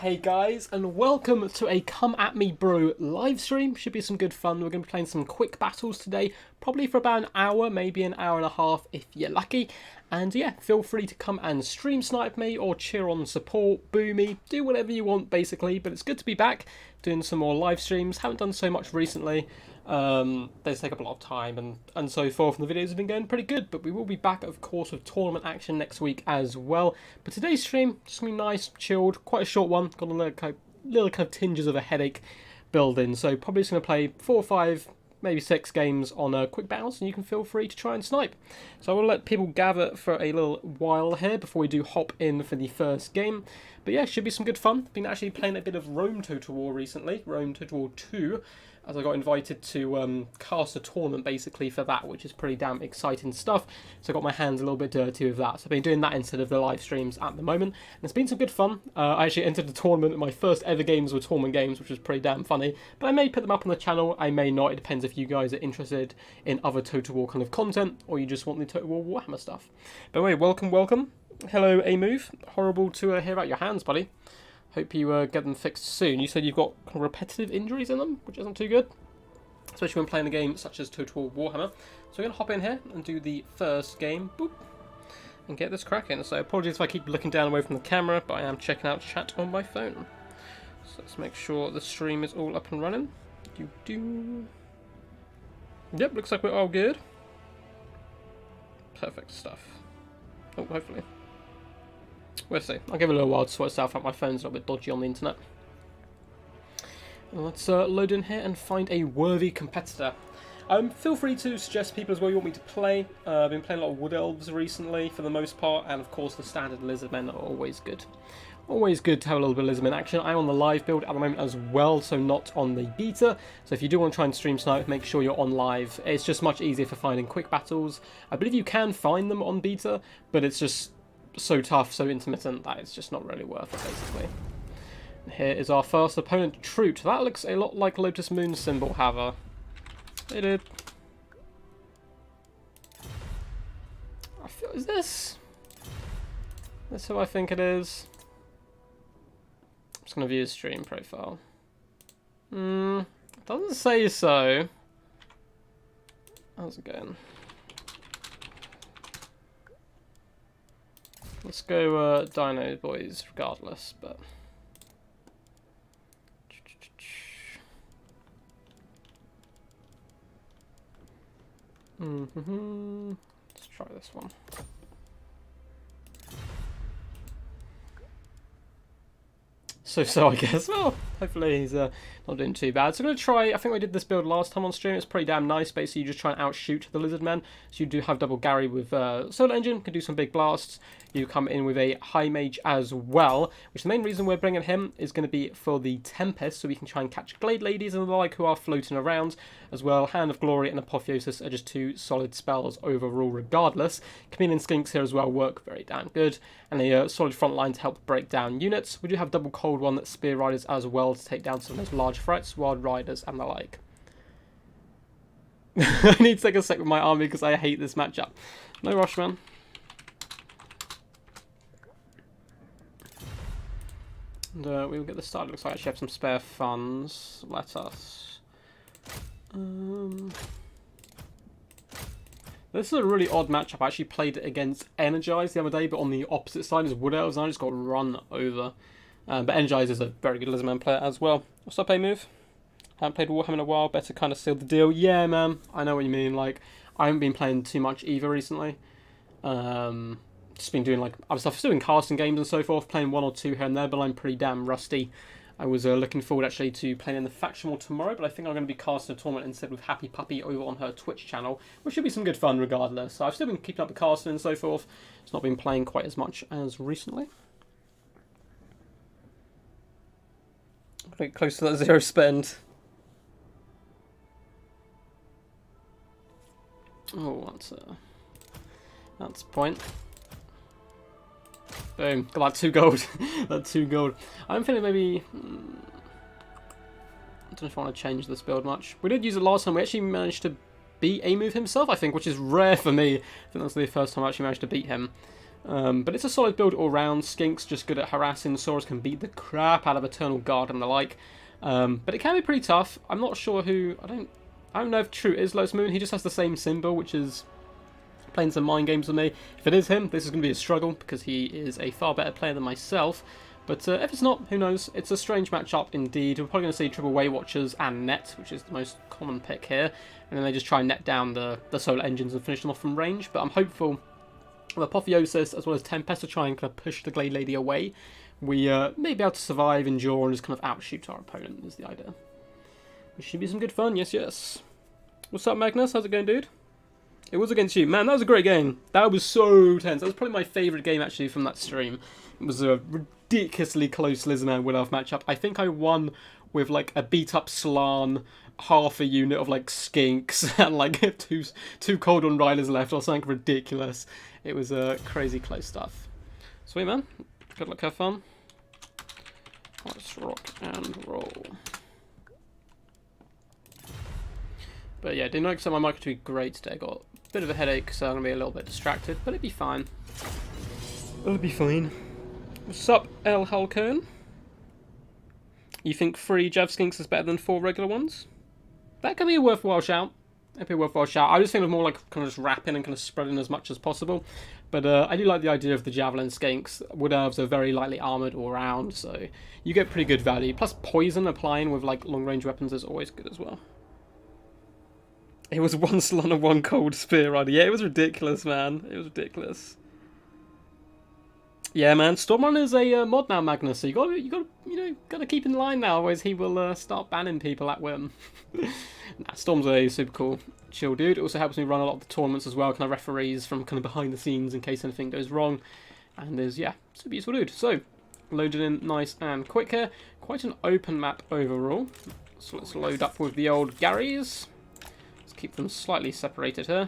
Hey guys, and welcome to a Come At Me Bro live stream. Should be some good fun. We're going to be playing some quick battles today, probably for about an hour, maybe an hour and a half if you're lucky. And yeah, feel free to come and stream snipe me or cheer on support, boo me, do whatever you want basically. But it's good to be back doing some more live streams. Haven't done so much recently. They take up a lot of time and so forth, and the videos have been going pretty good, but we will be back of course with tournament action next week as well. But today's stream just gonna be nice, chilled, quite a short one, got a little kind of tinges of a headache building, so probably just gonna play 4 or 5, maybe 6 games on quick battles, and you can feel free to try and snipe. So I will let people gather for a little while here before we do hop in for the first game. But yeah, should be some good fun. Been actually playing a bit of Rome Total War recently, Rome Total War 2, as I got invited to cast a tournament basically for that, which is pretty damn exciting stuff. So I got my hands a little bit dirty with that. So I've been doing that instead of the live streams at the moment. And it's been some good fun. I actually entered the tournament. My first ever games were tournament games, which was pretty damn funny. But I may put them up on the channel, I may not. It depends if you guys are interested in other Total War kind of content, or you just want the Total War Warhammer stuff. But anyway, welcome. Hello, A-Move. Horrible to hear about your hands, buddy. Hope you get them fixed soon. You said you've got kind of repetitive injuries in them, which isn't too good, especially when playing a game such as Total War Warhammer. So we're going to hop in here and do the first game, boop, and get this cracking. So apologies if I keep looking down away from the camera, but I am checking out chat on my phone. So let's make sure the stream is all up and running. Yep, looks like we're all good. Perfect stuff. Oh, hopefully. We'll see. I'll give it a little while to sort itself out. My phone's a little bit dodgy on the internet. Let's load in here and find a worthy competitor. Feel free to suggest people as well you want me to play. I've been playing a lot of Wood Elves recently for the most part, and of course the standard Lizardmen are always good. Always good to have a little bit of Lizardmen action. I'm on the live build at the moment as well, so not on the beta. So if you do want to try and stream snipe, make sure you're on live. It's just much easier for finding quick battles. I believe you can find them on beta, but it's just so tough, so intermittent, that it's just not really worth it, basically. And here is our first opponent, Troot. That looks a lot like Lotus Moon symbol, however. It did. I feel, is this? This who I think it is? I'm just going to view his stream profile. Doesn't say so. How's it going? Let's go Dino Boys regardless, but... Let's try this one. So I guess. Well, hopefully he's not doing too bad. So I'm going to try, I think I did this build last time on stream, it's pretty damn nice. Basically you just try and outshoot the Lizardmen. So you do have double Gary with Solar Engine, can do some big blasts. You come in with a High Mage as well, which the main reason we're bringing him is going to be for the Tempest, so we can try and catch Glade Ladies and the like who are floating around. As well, Hand of Glory and Apotheosis are just 2 solid spells overall regardless. Chameleon Skinks here as well work very damn good, and a solid front line to help break down units. We do have double Cold One Spear Riders as well to take down some of those large threats, Wild Riders and the like. I need to take a sec with my army because I hate this matchup. No rush, man. And we will get this started. Looks like I actually have some spare funds. Let us. This is a really odd matchup. I actually played it against Energize the other day, but on the opposite side is Wood Elves, and I just got run over. But Energize is a very good Lizardman player as well. What's up, A-Move? Haven't played Warhammer in a while. Better kind of seal the deal. Yeah, man. I know what you mean. Like, I haven't been playing too much either recently. Just been doing like other stuff, still doing casting games and so forth, playing 1 or 2 here and there, but I'm pretty damn rusty. I was looking forward actually to playing in the Faction War tomorrow, but I think I'm going to be casting a tournament instead with Happy Puppy over on her Twitch channel, which should be some good fun regardless. So I've still been keeping up the casting and so forth. It's not been playing quite as much as recently. Get close to that 0 spend. Oh, that's a point. Boom, got that 2 gold. That 2 gold. I'm feeling maybe... I don't know if I want to change this build much. We did use it last time. We actually managed to beat A-Move himself, I think, which is rare for me. I think that's the first time I actually managed to beat him. But it's a solid build all round. Skink's just good at harassing. Saurus can beat the crap out of Eternal Guard and the like. But it can be pretty tough. I'm not sure who... I don't know if True is Lotus Moon. He just has the same symbol, which is playing some mind games with me. If it is him, this is going to be a struggle, because he is a far better player than myself. But if it's not, who knows? It's a strange matchup indeed. We're probably going to see triple Weight Watchers and Net, which is the most common pick here. And then they just try and net down the solar engines and finish them off from range. But I'm hopeful with Apotheosis as well as Tempest to try and kind of push the Glade Lady away. We may be able to survive, endure, and just kind of outshoot our opponent is the idea. Which should be some good fun, yes, yes. What's up, Magnus? How's it going, dude? It was against you. Man, that was a great game. That was so tense. That was probably my favourite game, actually, from that stream. It was a ridiculously close Lizardman Wood Elf matchup. I think I won with, like, a beat-up Slan, half a unit of, like, Skinks, and, like, two Cold One Riders left, or something ridiculous. It was crazy close stuff. Sweet, man. Good luck, have fun. Let's rock and roll. But yeah, didn't expect my mic to be great today. Got a bit of a headache, so I'm going to be a little bit distracted, but it'll be fine. It'll be fine. What's up, El Halcone? You think 3 Jav Skinks is better than 4 regular ones? That could be a worthwhile shout. That'd be a worthwhile shout. I just think of more like kind of just wrapping and kind of spreading as much as possible. But I do like the idea of the Javelin Skinks. Wood Elves are very lightly armoured all round, so you get pretty good value. Plus poison applying with like long range weapons is always good as well. It was 1 Slan and 1 Cold Spear Rider. Yeah, it was ridiculous, man. It was ridiculous. Yeah, man. Stormrun is a mod now, Magnus. So you gotta keep in line now, otherwise he will start banning people at whim. Nah, Storm's a super cool, chill dude. It also helps me run a lot of the tournaments as well. Kind of referees from kind of behind the scenes in case anything goes wrong. And there's super useful dude. So loaded in nice and quick here. Quite an open map overall. So let's load up with the old Garys. Keep them slightly separated here.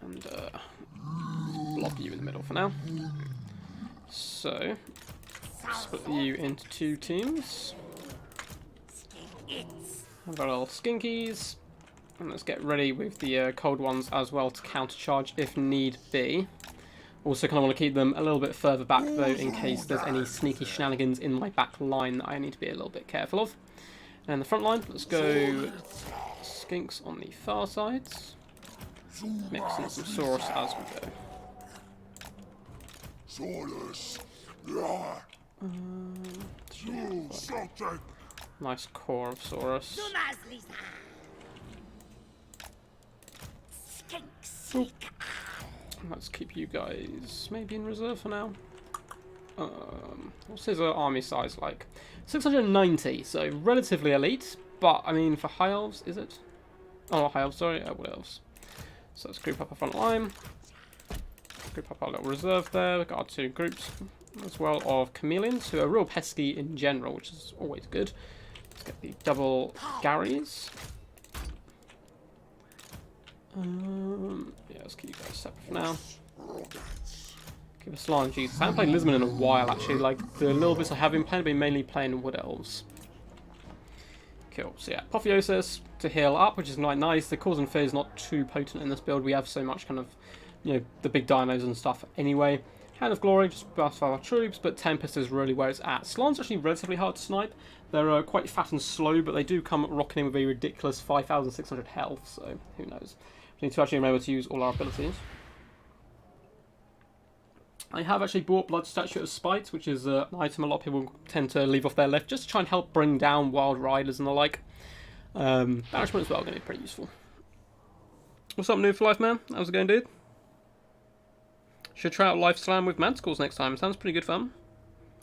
And blob you in the middle for now. So, split you into 2 teams. Have our little skinkies. And let's get ready with the cold ones as well to countercharge if need be. Also kind of want to keep them a little bit further back though in case there's any sneaky shenanigans in my back line that I need to be a little bit careful of. And the front line, let's go Skinks on the far sides. Mix in some Saurus as we go. Nice core of Saurus. Let's keep you guys maybe in reserve for now. What's his army size like? 690, so relatively elite. But, I mean, for High Elves, is it? Oh, not High Elves, sorry, Wood Elves. So let's group up our front line. Group up our little reserve there. We've got our 2 groups as well of Chameleons, who are real pesky in general, which is always good. Let's get the double Garys. Yeah, let's keep you guys separate for now. Keep a Slan, Jesus. I haven't played Lizardman in a while, actually. Like, the little bits I have been playing, I've been mainly playing Wood Elves. Cool. So yeah, Apotheosis to heal up, which is nice. The Cause and Fear is not too potent in this build. We have so much kind of, the big dinos and stuff anyway. Hand of Glory, just buff our troops, but Tempest is really where it's at. Slan's actually relatively hard to snipe. They're quite fat and slow, but they do come rocking in with a ridiculous 5,600 health, so who knows. We need to actually remember to use all our abilities. I have actually bought Blood Statue of Spite, which is an item a lot of people tend to leave off their left, just to try and help bring down wild riders and the like. Banishment as well, going to be pretty useful. What's up, New for Life, man? How's it going, dude? Should try out Life Slam with Manticores next time. Sounds pretty good fun.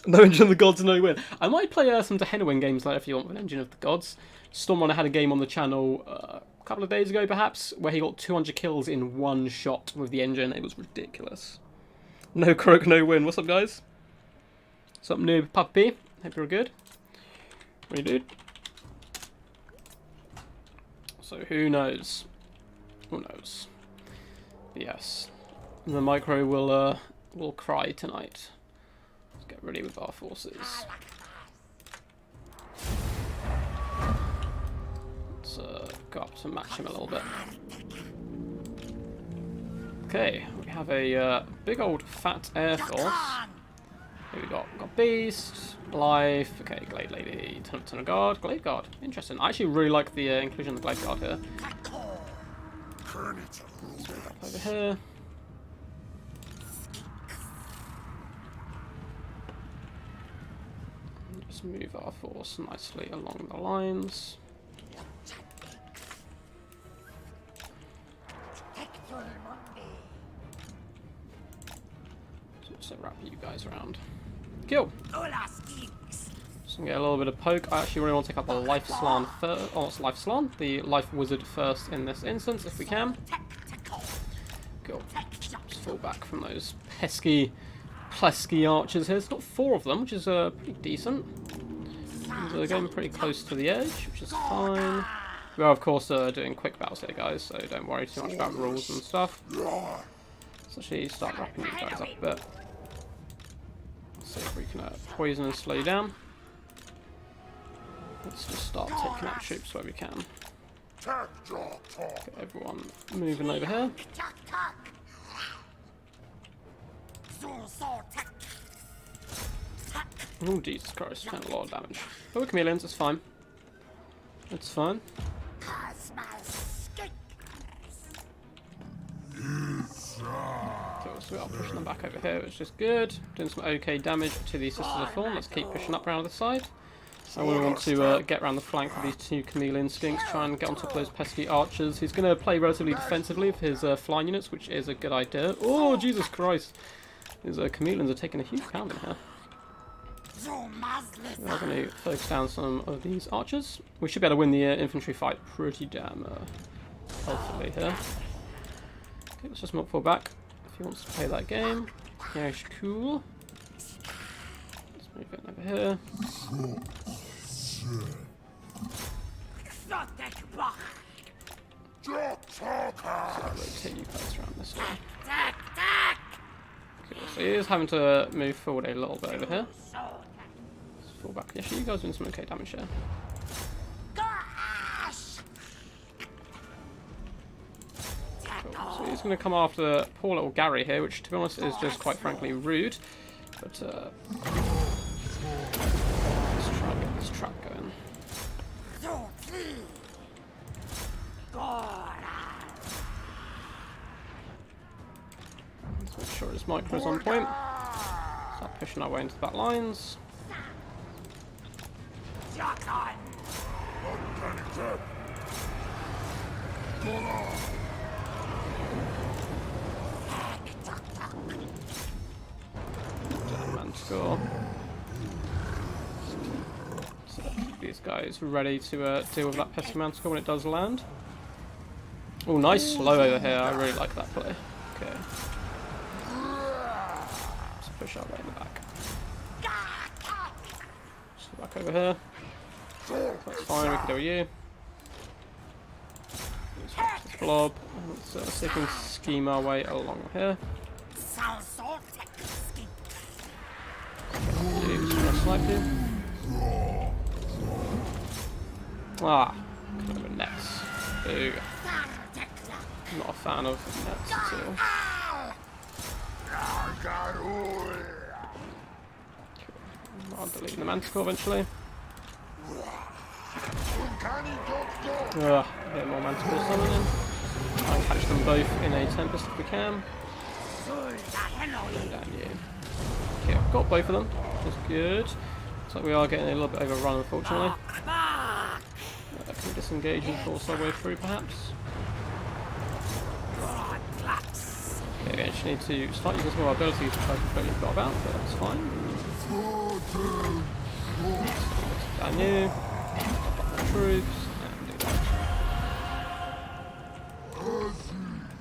No Engine of the Gods, no win. I might play some Dehenowin games later if you want with Engine of the Gods. Stormrunner had a game on the channel a couple of days ago, perhaps, where he got 200 kills in 1 shot with the engine. It was ridiculous. No croak, no win. What's up, guys? What's up, Noob Puppy? Hope you're good. What do you do? So, who knows? Who knows? But yes. The micro will cry tonight. Let's get ready with our forces. Let's go up to match him a little bit. Okay, we have a big old fat air force. Here we got Beast, Life, okay, Glade Lady, Ton of Guard, Glade Guard. Interesting. I actually really like the inclusion of the Glade Guard here. Let's move up over here. Just move our force nicely along the lines. So wrap you guys around. Cool. So we get a little bit of poke. I actually really want to take out the Life Slan first. Oh, it's Life Slan, the Life Wizard first in this instance, if we can. Cool. Just fall back from those pesky archers here. It's got 4 of them, which is pretty decent. And they're getting pretty close to the edge, which is fine. We are, of course, doing quick battles here, guys, so don't worry too much about rules and stuff. Let's actually start wrapping you guys up a bit. See if we can poison and slow you down. Let's just start taking out troops where we can. Get everyone moving over here. Oh, Jesus Christ, done a lot of damage. But we're chameleons, it's fine. It's fine. Cool, so we are pushing them back over here, which is good. Doing some okay damage to the Sisters of Thorn. Let's keep pushing up around the side. I really want to get around the flank of these 2 chameleon skinks, try and get on top of those pesky archers. He's going to play relatively defensively with his flying units, which is a good idea. Oh, Jesus Christ! These chameleons are taking a huge pounding here. We are going to focus down some of these archers. We should be able to win the infantry fight pretty damn healthily here. Okay, let's just not fall back. If he wants to play that game. Yeah, cool. Let's move it over here. So rotate you guys around this way. Cool. So he is having to move forward a little bit over here. Let's fall back. Yeah, you guys are doing some okay damage here. Cool. So he's going to come after poor little Gary here, which to be honest is just quite frankly rude. But let's try and get this trap going. Let's make sure his micro is on point. Start pushing our way into the back lines. Manticore. So keep these guys ready to deal with that pesky Manticore when it does land. Oh, nice slow over here. I really like that play. Okay. Let's push our way in the back. Just go back over here. That's fine, we can deal with you. Let's this blob. Let's see if we can scheme our way along here. Slightly. Ah, kind of a nets. Boo. I'm not a fan of nets at all. Cool. I'll delete the Manticore eventually. Get more Manticore summoning. Try and catch them both in a Tempest if we can. And down you. Okay, I've got both of them. That's good. Looks like we are getting a little bit overrun, unfortunately. Can we disengage and force our way through, perhaps? Okay, we actually need to start using some of our abilities which I completely forgot about, but that's fine. Down you. Stop the troops. And do that.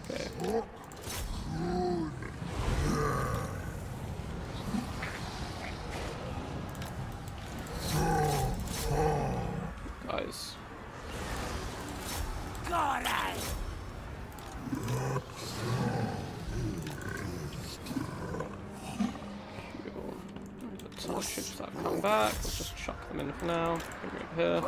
Okay. Guys. Some ships that have come back. Let's just chuck them in for now. Bring it over here.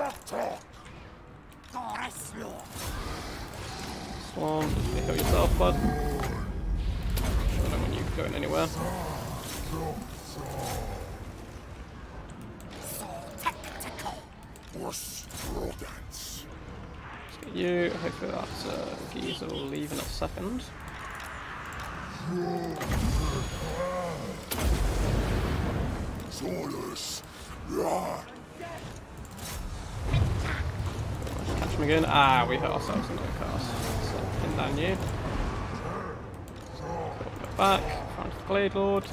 Swan, just heal yourself, bud. going anywhere. Let's get you. Hopefully that geezer will leave in a second. Catch him again. Ah, we hurt ourselves in that cast. So pin down you. Go back. Front of the Glade Lord.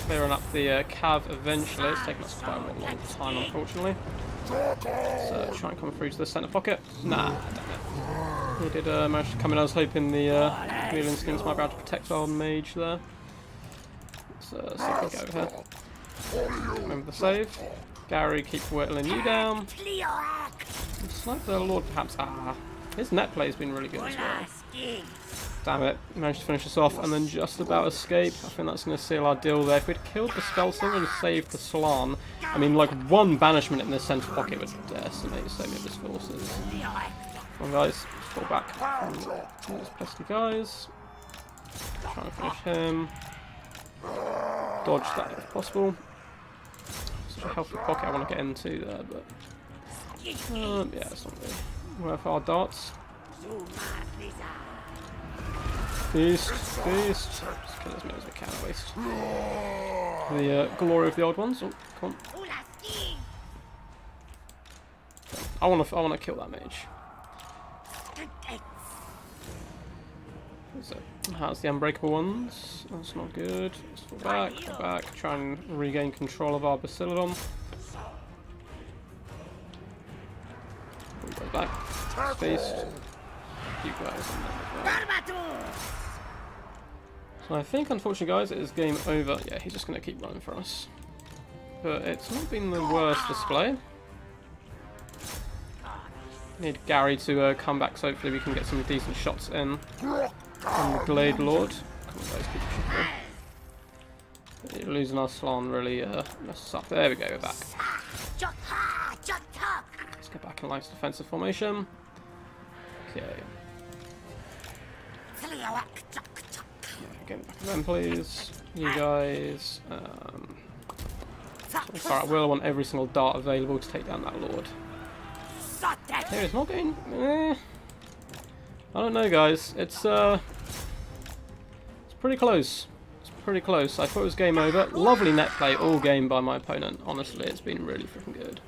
Clearing up the cav eventually. It's taken us quite a long time, unfortunately. So try and come through to the centre pocket. Nah, damn it. He did manage to come in. I was hoping the chameleon skins might be able to protect our mage there. Let's see if we can get over here. Remember the save. Gary, keep whittling you down. Snipe the Lord perhaps. Ah, his net play has been really good as well. Damn it, managed to finish us off and then just about escape. I think that's going to seal our deal there. If we'd killed the Spellsinger and saved the Slan, I mean, like one banishment in the centre pocket would decimate so many of his forces. Come on, guys, fall back from these pesky guys. Try and finish him. Dodge that if possible. Such a healthy pocket I want to get into there, but yeah, it's not really worth our darts. Feast, feast. Let's kill as many as we can, at least. The glory of the old ones. Oh, come on. I want to kill that mage. So, how's the unbreakable ones? That's not good. Let's fall back, try and regain control of our Basiladon. Go back. Feast. You guys. So I think, unfortunately, guys, it is game over. Yeah, he's just going to keep running for us. But it's not been the worst display. Need Gary to come back, so hopefully we can get some decent shots in on the Glade Lord. Come on, guys, keep shooting. Losing our Slan really messed us up. There we go, we're back. Let's get back in Light's defensive formation. Okay. Get back to them, please. You guys. Sorry, I will want every single dart available to take down that Lord. Here, it's not going. I don't know, guys. It's pretty close. It's pretty close. I thought it was game over. Lovely net play all game by my opponent. Honestly, it's been really freaking good.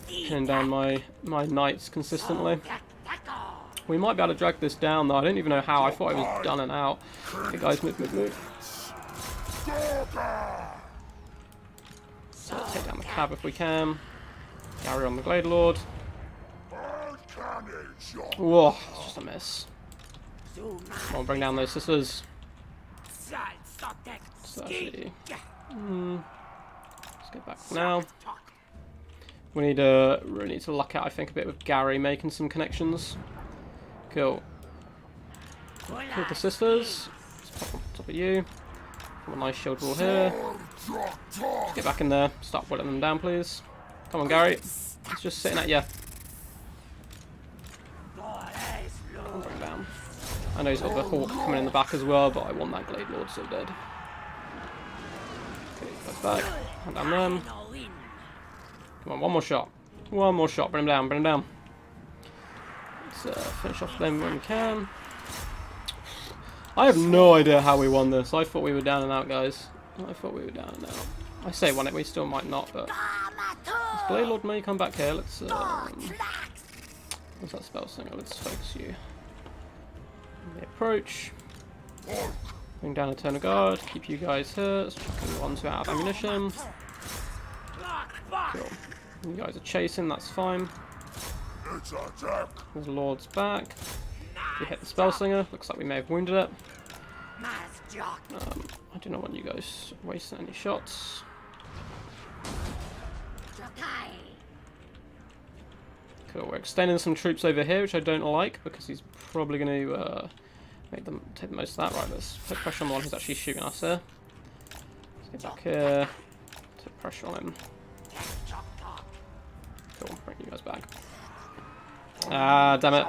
Pinning down my knights consistently. We might be able to drag this down though. I don't even know how. I thought I was done and out. Okay, guys, move. So let's take down the cab if we can. Carry on the Glade Lord. Whoa, it's just a miss. Come on, bring down those sisters. So actually, let's get back now. We need really need to luck out, I think, a bit with Gary making some connections. Cool. Kill the sisters. Let's pop on top of you. Put a nice shield wall here. Let's get back in there. Start whittling them down, please. Come on, Gary. It's just sitting at you. Come on, bring down. I know he's got the Hawk coming in the back as well, but I want that Glade Lord so dead. Okay, goes back. Hand down them. Come on, one more shot. One more shot. Bring him down. Bring him down. Let's finish off them when we can. I have no idea how we won this. I thought we were down and out, guys. I thought we were down and out. I say won it, we still might not, but this Glade Lord may come back here. Let's what's that spell singer? Let's focus you. The approach. Bring down a turn of guard. Keep you guys here. Let's chuck you one to out of ammunition. Cool. You guys are chasing, that's fine. There's Lord's back. We hit the spell singer. Looks like we may have wounded it. I do not want you guys wasting any shots. Cool, we're extending some troops over here, which I don't like, because he's probably going to make them take the most of that. Right, let's put pressure on the one who's actually shooting us here. Let's get back here. Put pressure on him. Cool, bring you guys back. Ah, damn it.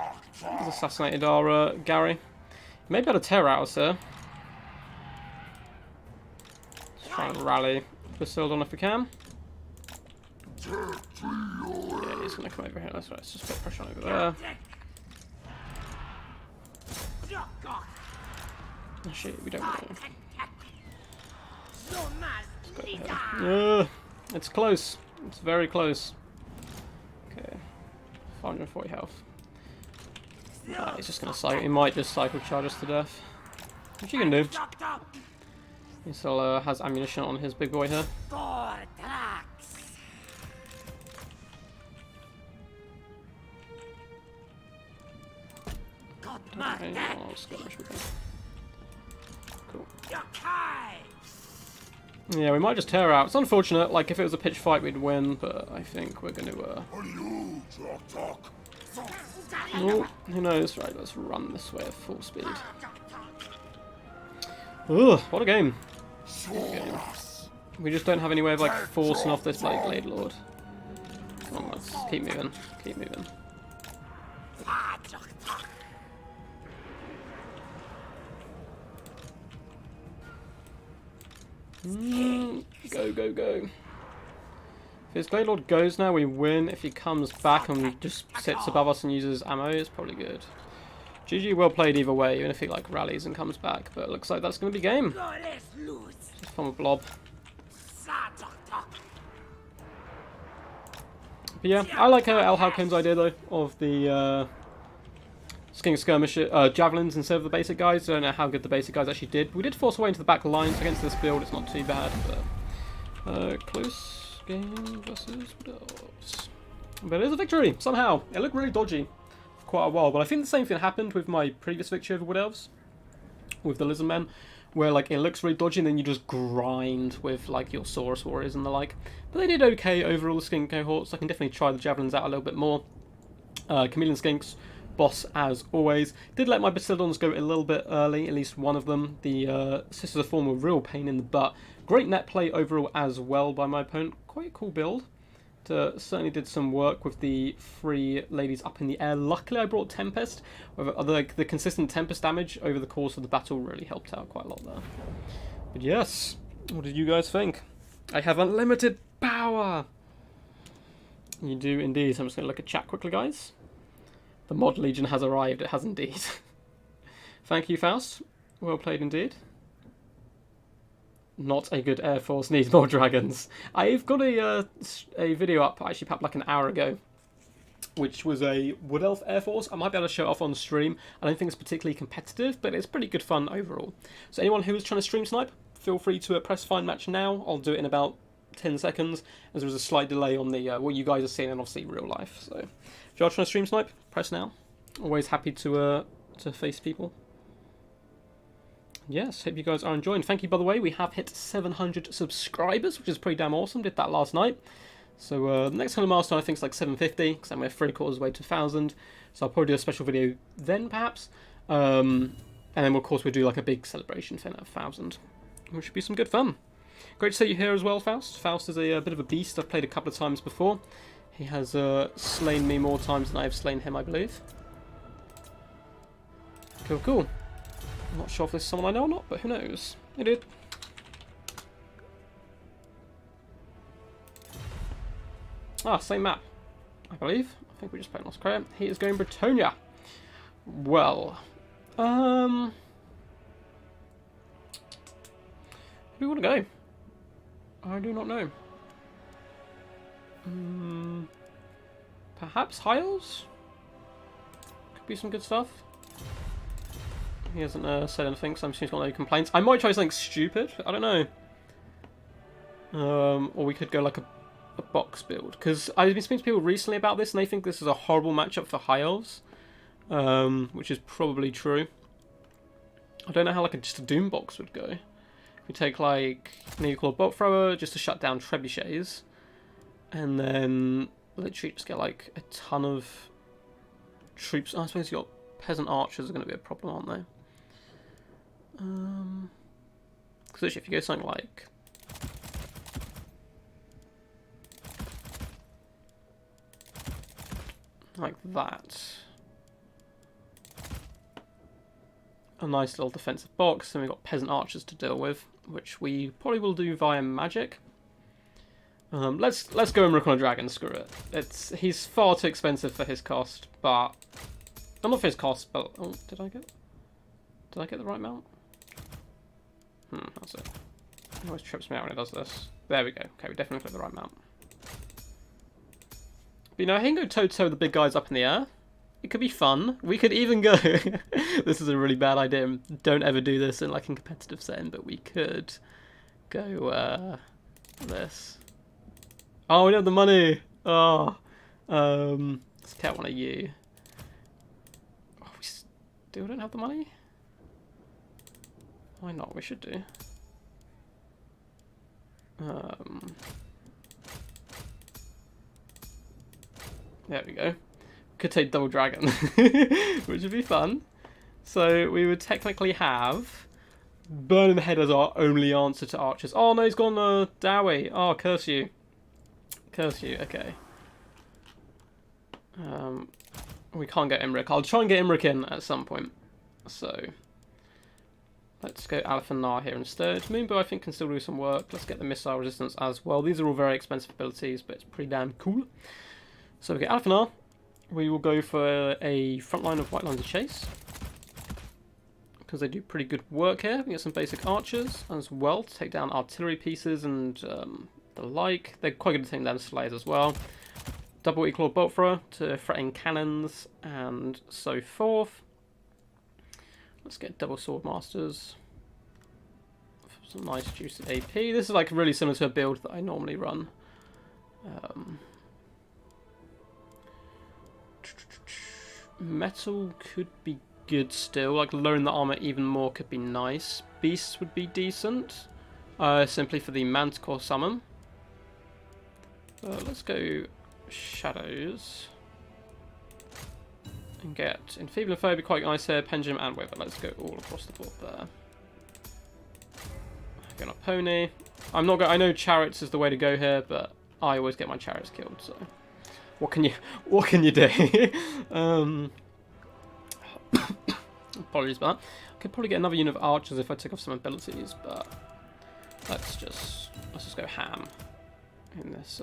He's assassinated our Gary. Maybe able to tear out us here. try and rally Basildon if we can. Yeah, he's going to come over here. That's right, let's just put pressure on over there. Oh shit, we don't want to. It's close. It's very close. Okay. 540 health. He's just gonna cycle. He might just cycle charge us to death. Which he can do. He still has ammunition on his big boy here. Okay, I'll skirmish with him. Cool. Yeah, we might just tear out. It's unfortunate. Like, if it was a pitch fight, we'd win, but I think we're going to. Oh, who knows? Right, let's run this way at full speed. Ugh, what a game. We just don't have any way of, like, forcing off this Blade Lord. Come on, let's keep moving. Keep moving. Go, go, go. If his Blade Lord goes now, we win. If he comes back and just sits above us and uses ammo, it's probably good. GG, well played either way, even if he like rallies and comes back. But it looks like that's going to be game. Just fun with Blob. But yeah, I like El Halcon's idea though of the Sking Skirmish javelins instead of the basic guys. I don't know how good the basic guys actually did. We did force away into the back lines against this build. It's not too bad, but close game versus Wood Elves. But it is a victory somehow. It looked really dodgy for quite a while, but I think the same thing happened with my previous victory over Wood Elves with the Lizard Men, where like it looks really dodgy and then you just grind with like your Saurus Warriors and the like. But they did okay overall, the Skink cohorts. I can definitely try the javelins out a little bit more. Chameleon Skinks, boss as always. Did let my Basildons go a little bit early, at least one of them. The Sisters of Form were a real pain in the butt. Great net play overall as well by my opponent. Quite a cool build. Certainly did some work with the 3 ladies up in the air. Luckily I brought Tempest. The consistent Tempest damage over the course of the battle really helped out quite a lot there. But yes, what did you guys think? I have unlimited power! You do indeed. I'm just going to look at chat quickly, guys. The Mod Legion has arrived. It has indeed. Thank you, Faust. Well played indeed. Not a good Air Force, needs more dragons. I've got a video up, actually perhaps like an hour ago, which was a Wood Elf Air Force. I might be able to show it off on stream. I don't think it's particularly competitive, but it's pretty good fun overall. So anyone who is trying to stream snipe, feel free to press find match now. I'll do it in about 10 seconds, as there was a slight delay on the what you guys are seeing and obviously real life. So if you're trying to stream snipe, press now. Always happy to face people. Yes, hope you guys are enjoying. Thank you, by the way. We have hit 700 subscribers, which is pretty damn awesome. Did that last night. So the next kind of milestone I think is like 750, because then we're 3/4 way to 1,000. So I'll probably do a special video then, perhaps. And then, of course, we'll do like a big celebration thing at 1,000, which should be some good fun. Great to see you here as well, Faust. Faust is a bit of a beast. I've played a couple of times before. He has slain me more times than I have slain him, I believe. Cool, cool. I'm not sure if this is someone I know or not, but who knows. It did. Ah, same map, I believe. I think we just played Lost Credit. He is going Bretonia. Well, where do we want to go? I do not know. Perhaps High Elves? Could be some good stuff. He hasn't said anything, so I'm assuming he's got no complaints. I might try something stupid. I don't know. Or we could go like a box build. Because I've been speaking to people recently about this, and they think this is a horrible matchup for High Elves. Which is probably true. I don't know how like just a Doom box would go. We take like Nuclear Bolt Thrower just to shut down trebuchets, and then literally just get like a ton of troops. Oh, I suppose you got peasant archers are going to be a problem, aren't they? Because actually, if you go something like that, a nice little defensive box, and we've got peasant archers to deal with. which we probably will do via magic. Let's go Imric on a dragon. Screw it. He's far too expensive for his cost, but not for his cost. But oh, did I get the right mount? That's it. It always trips me out when it does this. There we go. Okay, we definitely got the right mount. But you know, I can go toe-to-toe with the big guys up in the air. It could be fun. We could even go... This is a really bad idea. Don't ever do this in like a competitive setting, but we could go this. Oh, we don't have the money. Oh. Let's get one of you. Oh, we still don't have the money? Why not? We should do. There we go. Could take double dragon, which would be fun. So we would technically have Burning Head as our only answer to archers. Oh no, he's gone Dowie. Oh, curse you. Curse you, okay. We can't get Imric. I'll try and get Imric in at some point. So let's go Alephanar here instead. Moonbow I think can still do some work. Let's get the missile resistance as well. These are all very expensive abilities, but it's pretty damn cool. So we get Alephanar. We will go for a front line of White Lines of Chase, because they do pretty good work here. We get some basic archers as well to take down artillery pieces and the like. They're quite good at taking down slayers as well. Double equal bolt thrower to threaten cannons and so forth. Let's get double sword masters. Some nice juicy AP. This is like really similar to a build that I normally run. Metal could be good still, like lowering the armor even more could be nice. Beasts would be decent, simply for the Manticore summon. Let's go Shadows and get Enfeeble and Foe, be quite nice here. Pendulum and Wither. Let's go all across the board there. Going up Pony. I'm not. I know Chariots is the way to go here, but I always get my Chariots killed. So what can you do? Apologies about that. I could probably get another unit of archers if I took off some abilities, but let's just go ham in this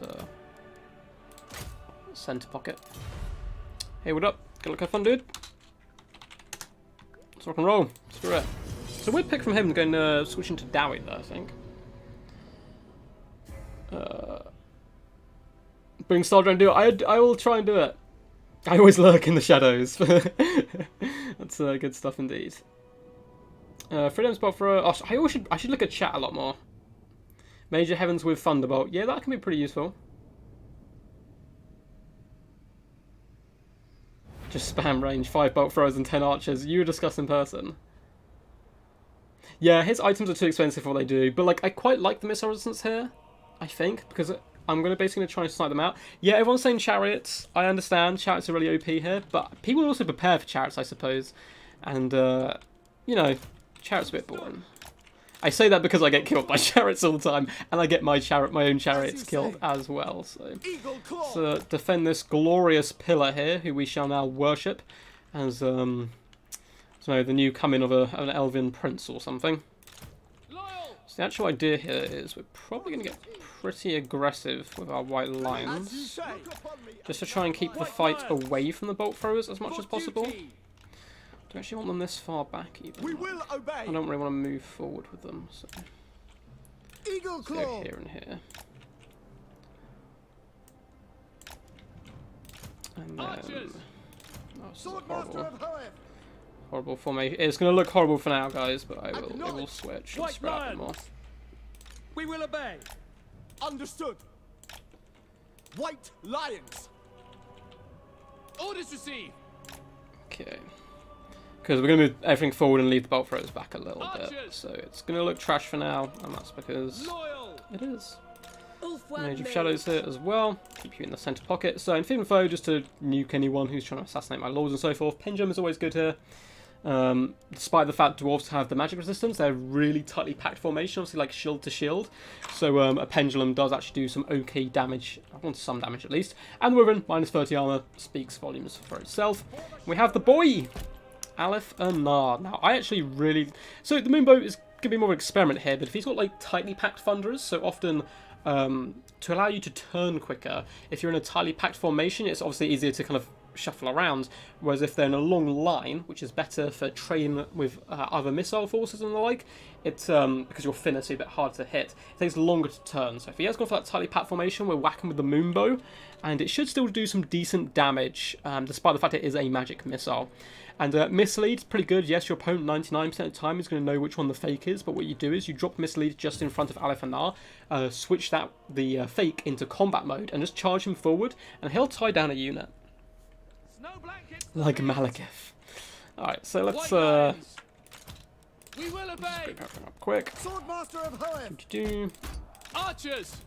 center pocket. Hey, what up? Good luck, have fun, dude. Let's rock and roll. Screw it. It's a weird pick from him going switching to Dowie there, I think. Bring Star Drone, do it. I will try and do it. I always lurk in the shadows. That's good stuff indeed. Freedom Spot for oh, I should look at chat a lot more. Major Heavens with Thunderbolt. Yeah, that can be pretty useful. Just spam range, 5 bolt throwers and 10 archers. You were discussed in person. Yeah, his items are too expensive for what they do, but like I quite like the missile resistance here, I think, because I'm basically going to try and snipe them out. Yeah, everyone's saying Chariots. I understand. Chariots are really OP here, but people also prepare for Chariots, I suppose. And, you know, Chariots are a bit boring. I say that because I get killed by Chariots all the time, and I get my own Chariots killed as well. So let's defend this glorious pillar here, who we shall now worship as, so the new coming of an elven prince or something. So the actual idea here is we're probably going to get pretty aggressive with our white lines, just to try and keep the fight away from the bolt throwers as much as possible. Don't actually want them this far back even. I don't really want to move forward with them, so let's go here and here. And then horrible for me. It's going to look horrible for now, guys, but it will switch and spread out more. We will obey. Understood. White Lions. Orders received. Okay. Because we're going to move everything forward and leave the bolt throwers back a little bit. So it's going to look trash for now, and that's because it is. Mage of Shadows here as well. Keep you in the centre pocket. So Enfeeble Foe, just to nuke anyone who's trying to assassinate my lords and so forth. Pendulum is always good here. Despite the fact dwarves have the magic resistance, they're really tightly packed formation, obviously like shield to shield. So a pendulum does actually do some okay damage, I want some damage at least. And the Wyvern, minus 30 armor, speaks volumes for itself. We have the boy, Alephanar. Now I actually really... So the Moonbow is to be more of an experiment here, but if he's got like tightly packed thunderers, so often to allow you to turn quicker, if you're in a tightly packed formation, it's obviously easier to kind of shuffle around, whereas if they're in a long line, which is better for trading with other missile forces and the like, it's because you're thinner, so you're a bit harder to hit, it takes longer to turn. So if he has gone for that tightly packed formation, we're whacking with the moonbow, and it should still do some decent damage, despite the fact it is a magic missile. And mislead, pretty good. Yes, your opponent 99% of the time is going to know which one the fake is, but what you do is you drop mislead just in front of Alifanar, switch the fake into combat mode, and just charge him forward, and he'll tie down a unit. Like Malekith. Alright, so let's we will obey. Up quick. Swordmaster of Hoenn. Do Archers.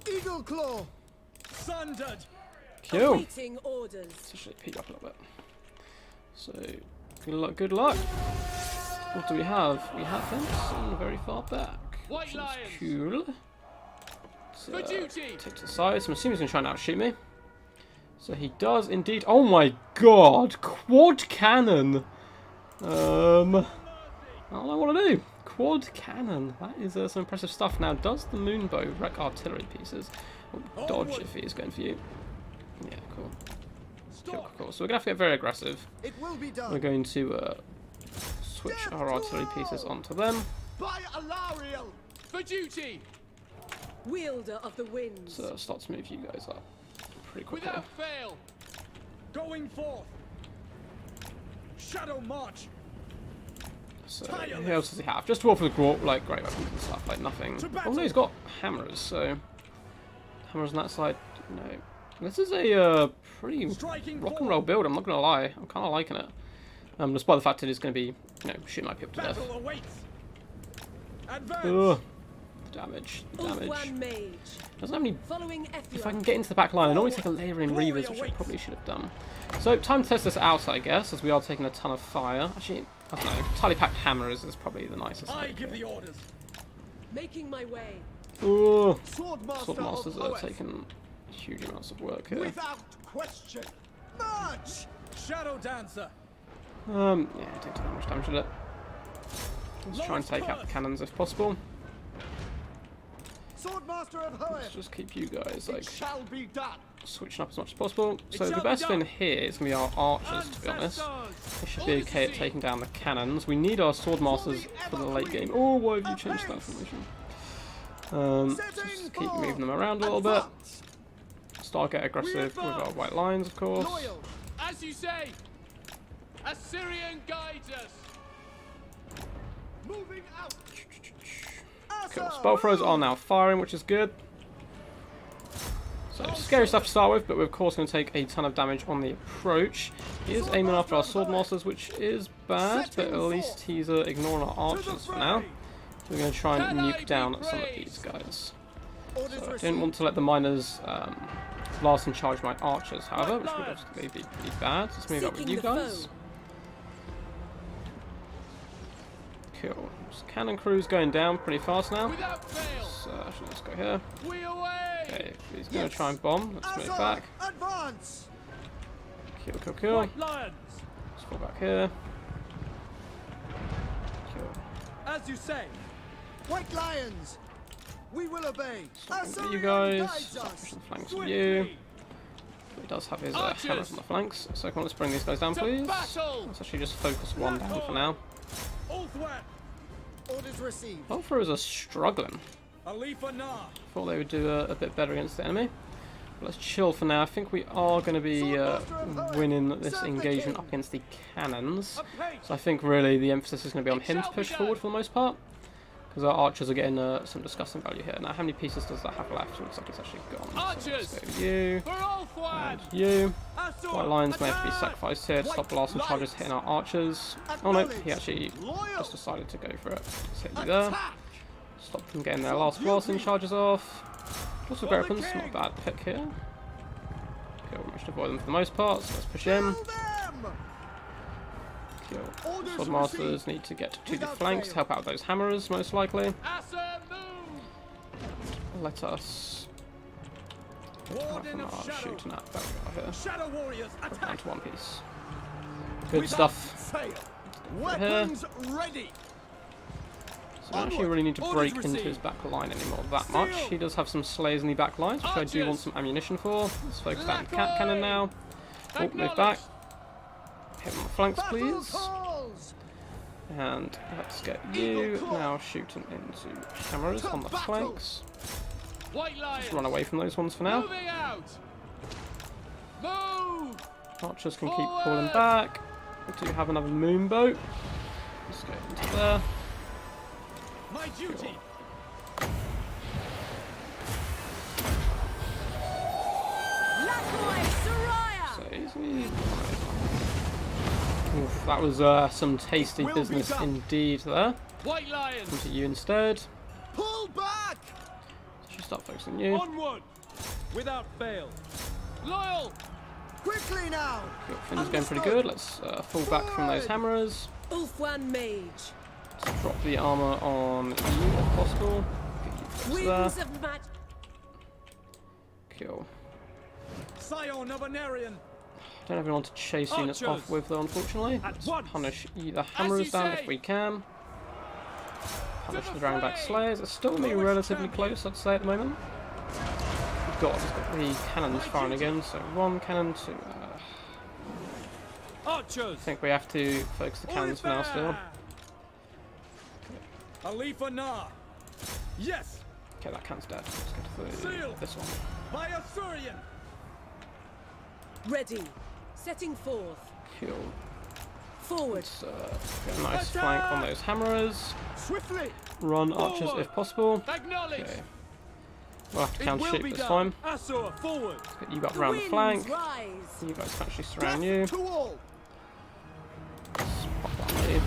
Eagle Claw. Sundered. kill. Awaiting orders. Let's actually pick up a little bit. So good luck, good luck. What do we have? We have him very far back. White Which is lions. cool. So, For duty. take to the side. So I'm assuming he's going to try and outshoot me. So he does indeed. Oh my god! Quad cannon! I don't know what to do. Quad cannon. That is some impressive stuff. Now, does the moonbow wreck artillery pieces? Or dodge if he is going for you. Yeah, cool. Cool, cool. So we're going to have to get very aggressive. It will be done. We're going to switch our artillery pieces onto them. By Alariel. For duty. Wielder of the winds. So start to move you guys up pretty quickly. Without fail. Going forth. Shadow march. So who else does he have? Just dwarf with like great weapons and stuff, like nothing. Oh no, he's got hammers, so hammers on that side. No, this is a pretty rock and roll build. I'm not gonna lie, I'm kind of liking it. Despite the fact it is going to be, shooting my people to death. Battle awaits. Advance. Ugh. Damage, damage. Ulthuan mage. Doesn't have any. Following If I can get into the back line, I normally take a layer in Reavers, which I probably should have done. So time to test this out, I guess, as we are taking a ton of fire. Actually, I don't know. Tightly packed hammers is probably the nicest. I thing give here. the orders. Making my way. Ooh. Swordmaster Swordmasters of are Hoenn. taking huge amounts of work here. Without question. March. Shadow dancer. Yeah, it takes that much damage, did it? Let's try and take out the cannons if possible. Swordmaster of Hoenn. Let's just keep you guys like It shall be done. switching up as much as possible. So shall the be best done. thing here is going to be our archers, to be honest. They should be okay at taking down the cannons. We need our swordmasters for the late game. Oh, why have you changed that formation? Just keep moving them around a little bit. Start get aggressive with our white lines, of course. Loyal. As you say. Assyrian guides us. Moving out. Cool. Spell throws are now firing, which is good. So scary stuff to start with, but we're of course going to take a ton of damage on the approach. He is aiming after our swordmasters, which is bad, but at least he's ignoring our archers for now. So we're going to try and nuke down some of these guys. So I didn't want to let the miners blast and charge my archers, however, which would obviously be pretty bad. Let's move up with you guys. Cool. So cannon crew's going down pretty fast now. Without fail. So actually, let's go here. We away. Okay, he's going to try and bomb. Let's move back. Advance. Kill, kill, kill. White lions. Let's fall back here. Kill. As you say. White lions. We will obey. Something for you guys. Start pushing the flanks with you. He does have his hammers on the flanks. So come on, let's bring these guys down, please. Battle. Let's actually just focus one down for now. Ulthuan. Orders received. Both throws are struggling. Alifanar. Thought they would do a bit better against the enemy. But let's chill for now. I think we are going to be winning this engagement up against the cannons. So I think really the emphasis is going to be on him to push forward for the most part. Because our archers are getting some disgusting value here. Now, how many pieces does that have left? It looks like it's actually gone. So let's go with you. For Ulthuan. And you. White lions may have to be sacrificed here to stop the last one charges hitting our archers. Oh no, he actually just decided to go for it. Let's hit you there. Stop them getting their last blasting charges off. Also great weapons, not a bad pick here. Okay, we managed to avoid them for the most part, so let's push in. Kill. Swordmasters need to get to the flanks to help out those hammers, most likely. Let us get from our shooting at that guy here. Shadow warriors Down to one piece. Good stuff. Weapons ready. So we don't actually really need to break into his back line anymore that much. He does have some slayers in the back lines, which I do want some ammunition for. Let's focus down the cat cannon now. Oh, move back. Hit him on the flanks, please. And let's get you now shooting into hammers on the flanks. Just run away from those ones for now. Archers can keep pulling back. We do have another moon boat. Let's go into there. My duty. So easy. Oof, that was some tasty business indeed there. White lions. Come to you instead. Pull back! Should start focusing on you. Onward. Without fail. Loyal. Quickly now! Your Finn's going pretty good. Let's fall back from those hammerers. Ulfwan Mage. Let's drop the armor on you if possible. Get you there. Winds of magic. Cool. Scion of Anarian. Don't have anyone to chase units off with though, unfortunately. Let's punish the hammerers down if we can. Punish the Dragonback Slayers. It's still going to be relatively close, I'd say, at the moment. God, he's got the cannons firing again, so one cannon to... Archers. I think we have to focus the cannons for now still. Alifa Na. Yes. Okay, that cannon's dead. Let's go to this one. By Assyrian. Ready. Setting forth. Cool. Forward. Let's get a nice flank on those hammerers. Swiftly! Run archers if possible. Acknowledge. Okay. We'll have to counter shoot this time. Assur, forward. Get you up around the flank. Rise. You guys can actually surround you. To all! Let's pop that on you.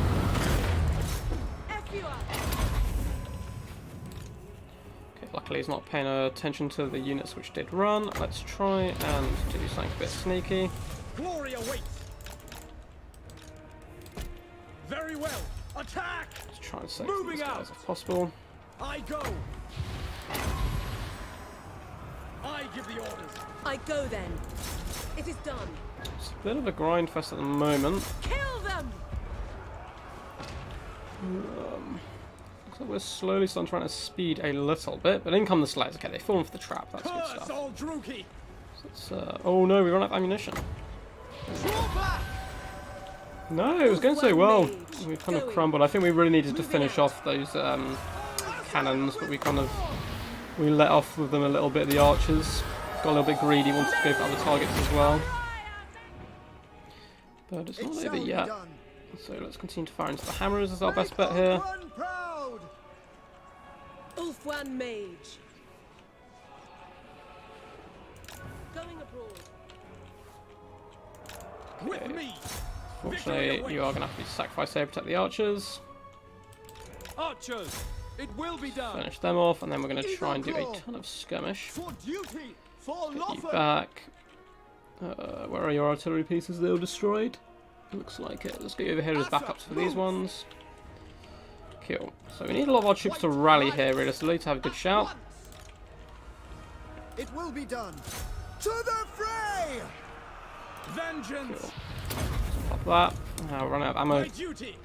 F you up. Okay, luckily he's not paying attention to the units which did run. Let's try and do something a bit sneaky. Glory awaits. Very well. Attack. Let's try and save Moving these guys out. if possible. I go. I give the orders. I go then. It is done. It's a bit of a grind fest at the moment. Kill them. Looks like we're slowly starting to run at speed a little bit, but in come the slayers. Okay, they've fallen for the trap. That's good Curse stuff. all Druki. So it's, oh no, we run out of ammunition. Draw back! No, it was going so well. We kind of crumbled. I think we really needed to finish off those cannons, but we let off with them a little bit. The archers got a little bit greedy, wanted to go for other targets as well. But it's not over yet. So let's continue to fire into the hammers as our best bet here. Run proud! Ulfwan Mage. Going abroad. With me. Fortunately, you are going to have to be sacrificed here to protect the archers. Archers. It will be done. Finish them off, and then we're going to try and do a ton of skirmish. For duty! For Get you Lothar! back. Where are your artillery pieces? They all destroyed. Looks like it. Let's get you over here as backups for these ones. Cool. So we need a lot of our troops to rally here, realistically, to have a good shout. It will be done! To the fray! Vengeance. Cool. Pop that. Now run out of ammo. My duty.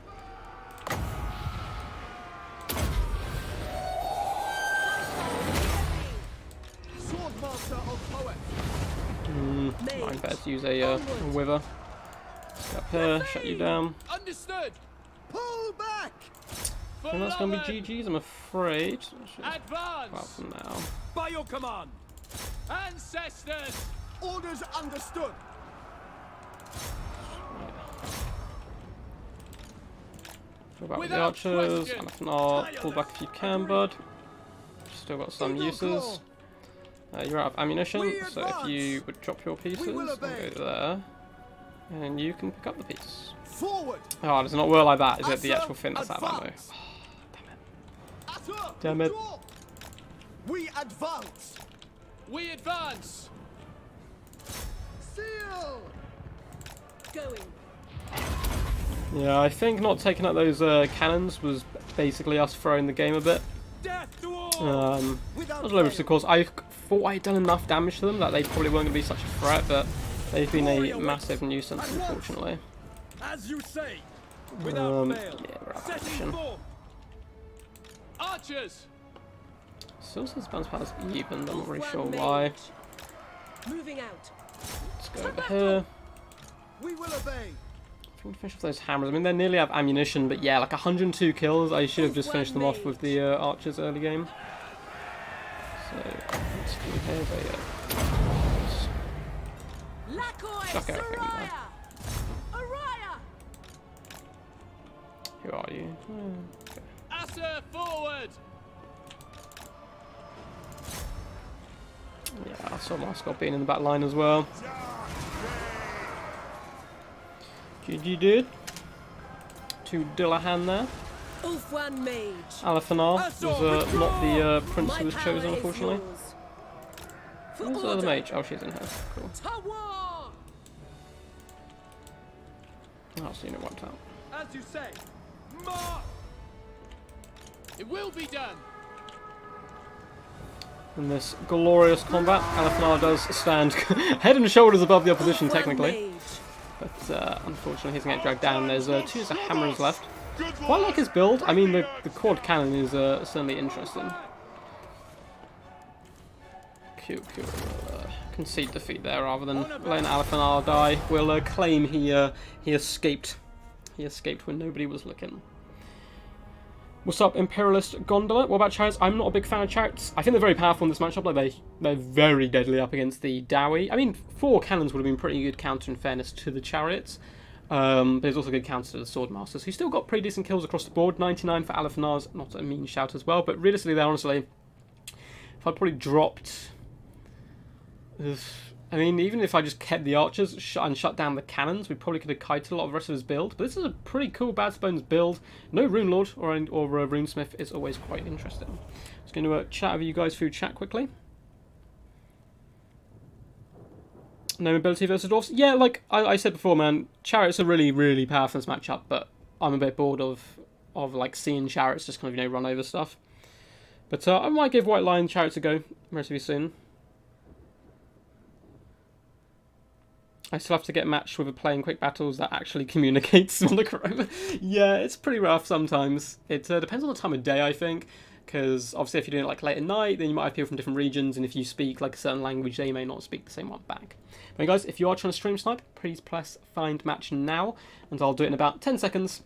Swordmaster of poets! Might better to use a wither. Let's get up here, shut you down. Understood. Pull back! I think that's going to be GG's, I'm afraid. Well, Advance. for now. By your command. Ancestors. Orders understood! Go back with the Without archers, question. and if not, pull back if you can, bud. Still got some uses. You're out of ammunition, We so if advance. you would drop your pieces will and obey. go there, and you can pick up the piece. Forward! Oh, does it not work like that? Is it the Assur, actual Finn that's out of ammo? advance. Assur, Damn it. withdraw. We advance! We advance. Seal! Going. Yeah, I think not taking out those cannons was basically us throwing the game a bit. Death to all. That Without was low risk, fail. of course. I thought I had done enough damage to them that they probably weren't going to be such a threat, but they've been a massive nuisance, unfortunately. As you say. Without fail. Yeah, we're out of Setting ammunition. forth. archers. Still says bounce pass even, I'm not really Off sure one why. mage. Moving out. Let's go over here. We will obey. If we can finish off those hammers, I mean, they nearly have ammunition, but yeah, like 102 kills. I should have just finished them off with the archers early game. So, let's go here, Lakoi Chuck everything in there. Saraya. Araya. Who are you? Asser forward. Yeah, I saw Mascot being in the back line as well. GG dude. To Dillahan there. Ulfwan mage. Alafanar was not the prince who was My chosen, power is unfortunately. yours. For Where's the other order. mage? Oh, she's in here. Cool. To war. Oh, so you know wiped out. As you say. March. It will be done. In this glorious combat, Alafanar does stand head and shoulders above the opposition, Ulfwan technically. mage. But unfortunately, he's going to get dragged down. There's two hammers left. Quite like his build. I mean, the quad cannon is certainly interesting. Cool. Concede defeat there rather than letting Alafanar die. We'll claim he escaped. He escaped when nobody was looking. What's up, Imperialist Gondola? What about chariots? I'm not a big fan of chariots. I think they're very powerful in this matchup. Like they're very deadly up against the Dowie. I mean, 4 cannons would have been pretty good counter in fairness to the chariots. But there's also good counter to the Swordmasters, who still got pretty decent kills across the board. 99 for Alafanar's, not a mean shout as well. But realistically, there, honestly, if I'd probably dropped... I mean, even if I just kept the archers and shut down the cannons, we probably could have kited a lot of the rest of his build. But this is a pretty cool Bad Bones build. No Rune Lord or Runesmith is always quite interesting. I'm just going to chat with you guys through chat quickly. No mobility versus dwarfs. Yeah, like I said before, man, chariots are really, really powerful in this matchup. But I'm a bit bored of like seeing chariots just kind of run over stuff. But I might give White Lion chariots a go relatively soon. I still have to get matched with a playing quick battles that actually communicates monochrome. Yeah, it's pretty rough sometimes. It depends on the time of day, I think, because obviously if you're doing it like late at night, then you might have people from different regions, and if you speak like a certain language, they may not speak the same one back. But guys, if you are trying to stream snipe, please press find match now, and I'll do it in about 10 seconds,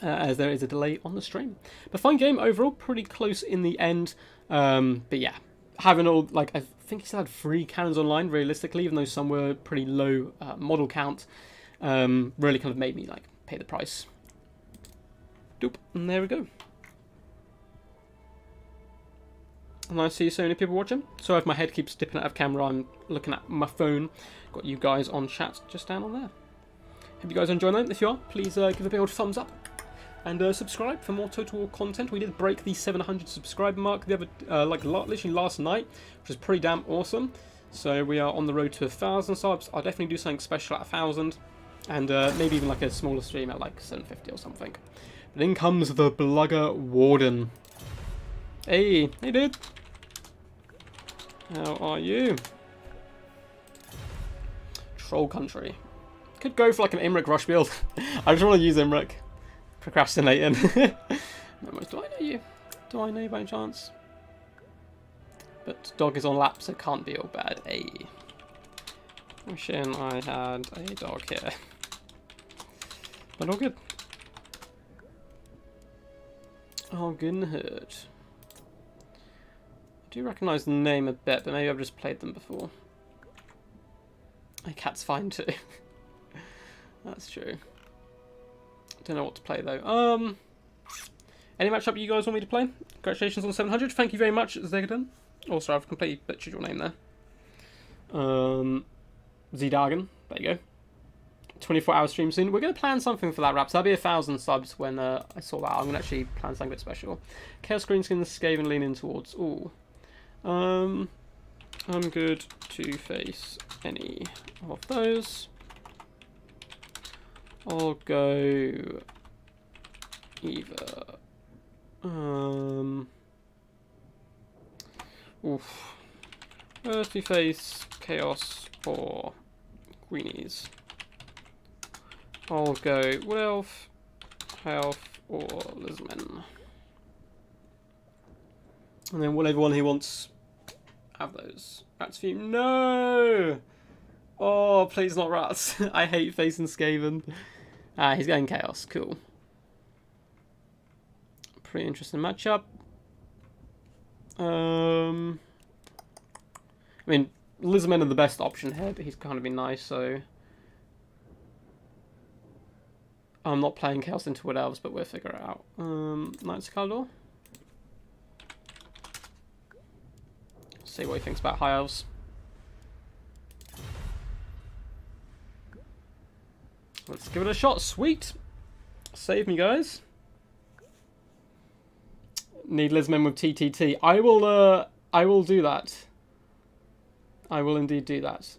as there is a delay on the stream. But fine game overall, pretty close in the end. But yeah, having all, like, I think he still had 3 cannons online, realistically, even though some were pretty low model count, really kind of made me, like, pay the price. Doop, and there we go. And I see so many people watching. So if my head keeps dipping out of camera, I'm looking at my phone. Got you guys on chat just down on there. Hope you guys are enjoying that. If you are, please give the big old thumbs up. And subscribe for more Total War content. We did break the 700 subscriber mark the other, literally last night, which is pretty damn awesome. So we are on the road to 1,000 subs. I'll definitely do something special at 1,000, and maybe even like a smaller stream at like 750 or something. But in comes the Blugger Warden. Hey dude. How are you? Troll Country. Could go for like an Imric rush build. I just want to use Imric. Procrastinating. Do I know you? Do I know you by any chance? But dog is on lap, so can't be all bad. Hey. Wishing I had a dog here. But all good. Oh, good hurt. I do recognise the name a bit, but maybe I've just played them before. My cat's fine too. That's true. Don't know what to play though. Any matchup you guys want me to play? Congratulations on 700. Thank you very much, Zegadon. Also, I've completely butchered your name there. Zdagen. There you go. 24-hour stream soon. We're going to plan something for that, Raps. That'll be 1,000 subs when I saw that. I'm going to actually plan something a bit special. Chaos Greenskin, Skaven leaning towards. Ooh. I'm good to face any of those. I'll go either. Thirsty Face, Chaos, or Greenies. I'll go Wood Elf, Health, or Lizman. And then whatever one he wants, have those. Rats for you. No! Oh, please not rats. I hate facing Skaven. Ah, he's getting chaos. Cool. Pretty interesting matchup. I mean, Lizmen are the best option here, but he's kind of been nice, so... I'm not playing Chaos into Wood Elves, but we'll figure it out. Knights of Kalador. See what he thinks about High Elves. Let's give it a shot. Sweet! Save me, guys. Need Lizmen with TTT. I will do that. I will indeed do that.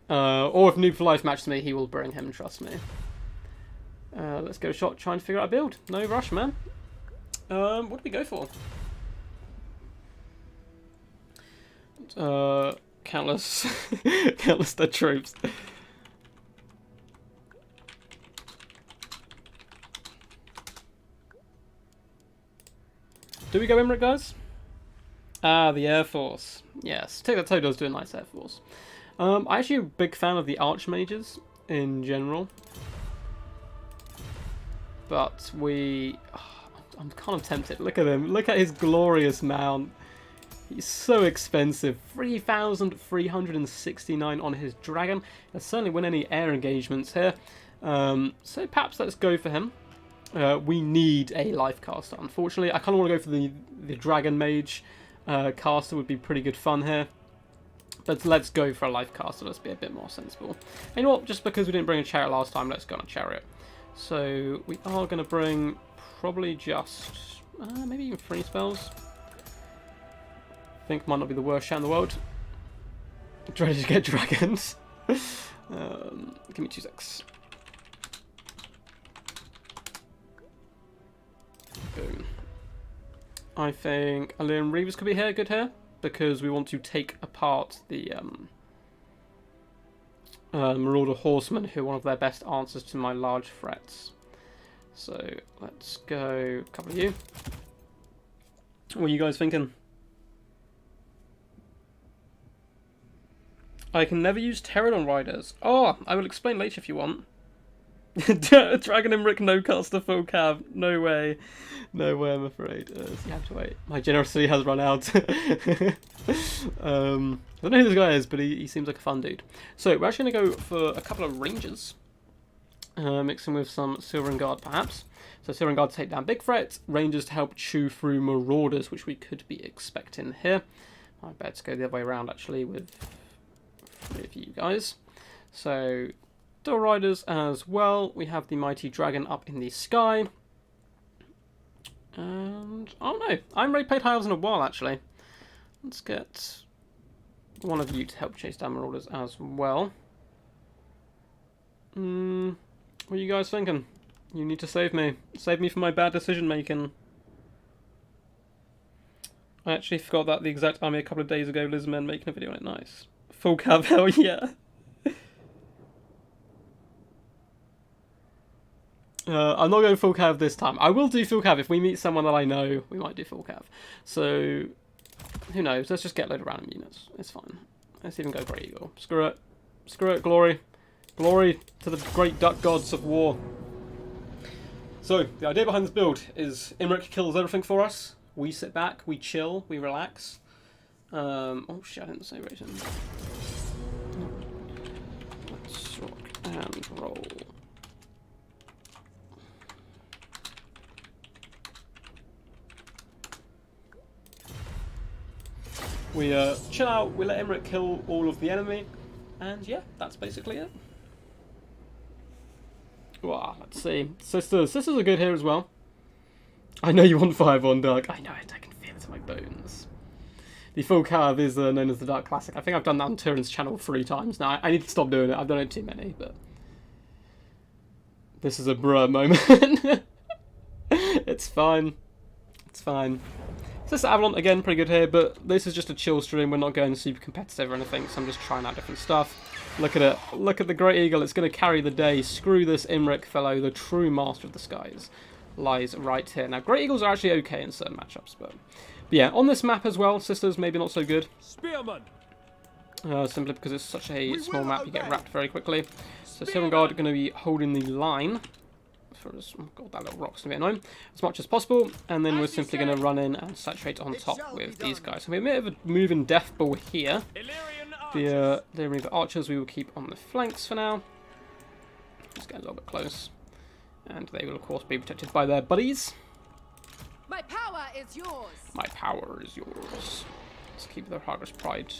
Or if Noob for Life matches me, he will bring him, trust me. Let's go shot, trying to figure out a build. No rush, man. What do we go for? Countless countless dead troops. Do we go Imric, guys? Ah, the Air Force. Yes, Take That Toe does do a nice Air Force. I'm actually a big fan of the Archmages in general. But I'm kind of tempted. Look at him. Look at his glorious mount. He's so expensive. 3,369 on his dragon. He'll certainly win any air engagements here. So perhaps let's go for him. We need a life caster. Unfortunately, I kind of want to go for the dragon mage caster. Would be pretty good fun here. But let's go for a life caster. Let's be a bit more sensible. And you know what? Just because we didn't bring a chariot last time, let's go on a chariot. So we are going to bring probably just maybe even 3 spells. I think might not be the worst shot in the world. Ready to get dragons. Give me 2 secs. Boom. I think Alien Reavers could be here, good here, because we want to take apart the Marauder Horsemen, who are one of their best answers to my large threats. So let's go a couple of you. What are you guys thinking? I can never use Pterodon Riders. Oh, I will explain later if you want. Dragon Imric no caster full cav. No way. No way, I'm afraid. So you have to wait. My generosity has run out. I don't know who this guy is, but he seems like a fun dude. So we're actually going to go for a couple of Rangers. Mixing with some Silvern Guard, perhaps. So Silvern Guard to take down big threats. Rangers to help chew through Marauders, which we could be expecting here. I bet to go the other way around, actually, with 3 of you guys. So... Door Riders as well. We have the Mighty Dragon up in the sky. And, oh no, I haven't really played High Elves in a while, actually. Let's get one of you to help chase down Marauders as well. What are you guys thinking? You need to save me. Save me from my bad decision making. I actually forgot that the exact army a couple of days ago. Lizmen making a video on it. Nice. Full cav, hell yeah. I'm not going full cav this time. I will do full cav if we meet someone that I know. We might do full cav. So, who knows? Let's just get a load of random units. It's fine. Let's even go Grey Eagle. Screw it. Screw it, glory. Glory to the great duck gods of war. So, the idea behind this build is Imric kills everything for us. We sit back, we chill, we relax. Oh shit, I didn't say rating. Let's rock and roll. We chill out, we let Imric kill all of the enemy, and yeah, that's basically it. Wow, let's see. Sisters are good here as well. I know you want 5 on Dark. I know it, I can feel it in my bones. The full cav is known as the Dark Classic. I think I've done that on Turin's channel 3 times now. I need to stop doing it, I've done it too many, but... This is a bruh moment. It's fine. It's fine. This Avalon, again, pretty good here, but this is just a chill stream. We're not going super competitive or anything, so I'm just trying out different stuff. Look at it. Look at the Great Eagle. It's going to carry the day. Screw this Imric fellow, the true master of the skies. Lies right here. Now, Great Eagles are actually okay in certain matchups, but But yeah, on this map as well, sisters, maybe not so good. Spearman. Simply because it's such a We small will map, you get obey. wrapped very quickly. So Silver Guard are going to be holding the line. For as, oh god, that little rock's a bit annoying. As much as possible, and then we're As you simply going to say. run in and saturate on It top shall with be these done. guys. So we have a bit of a moving death ball here. Illyrian The Reaver Archers we will keep on the flanks for now. Just get a little bit close. And they will of course be protected by their buddies. My power is yours. My power is yours. Let's keep the Harvest Pride.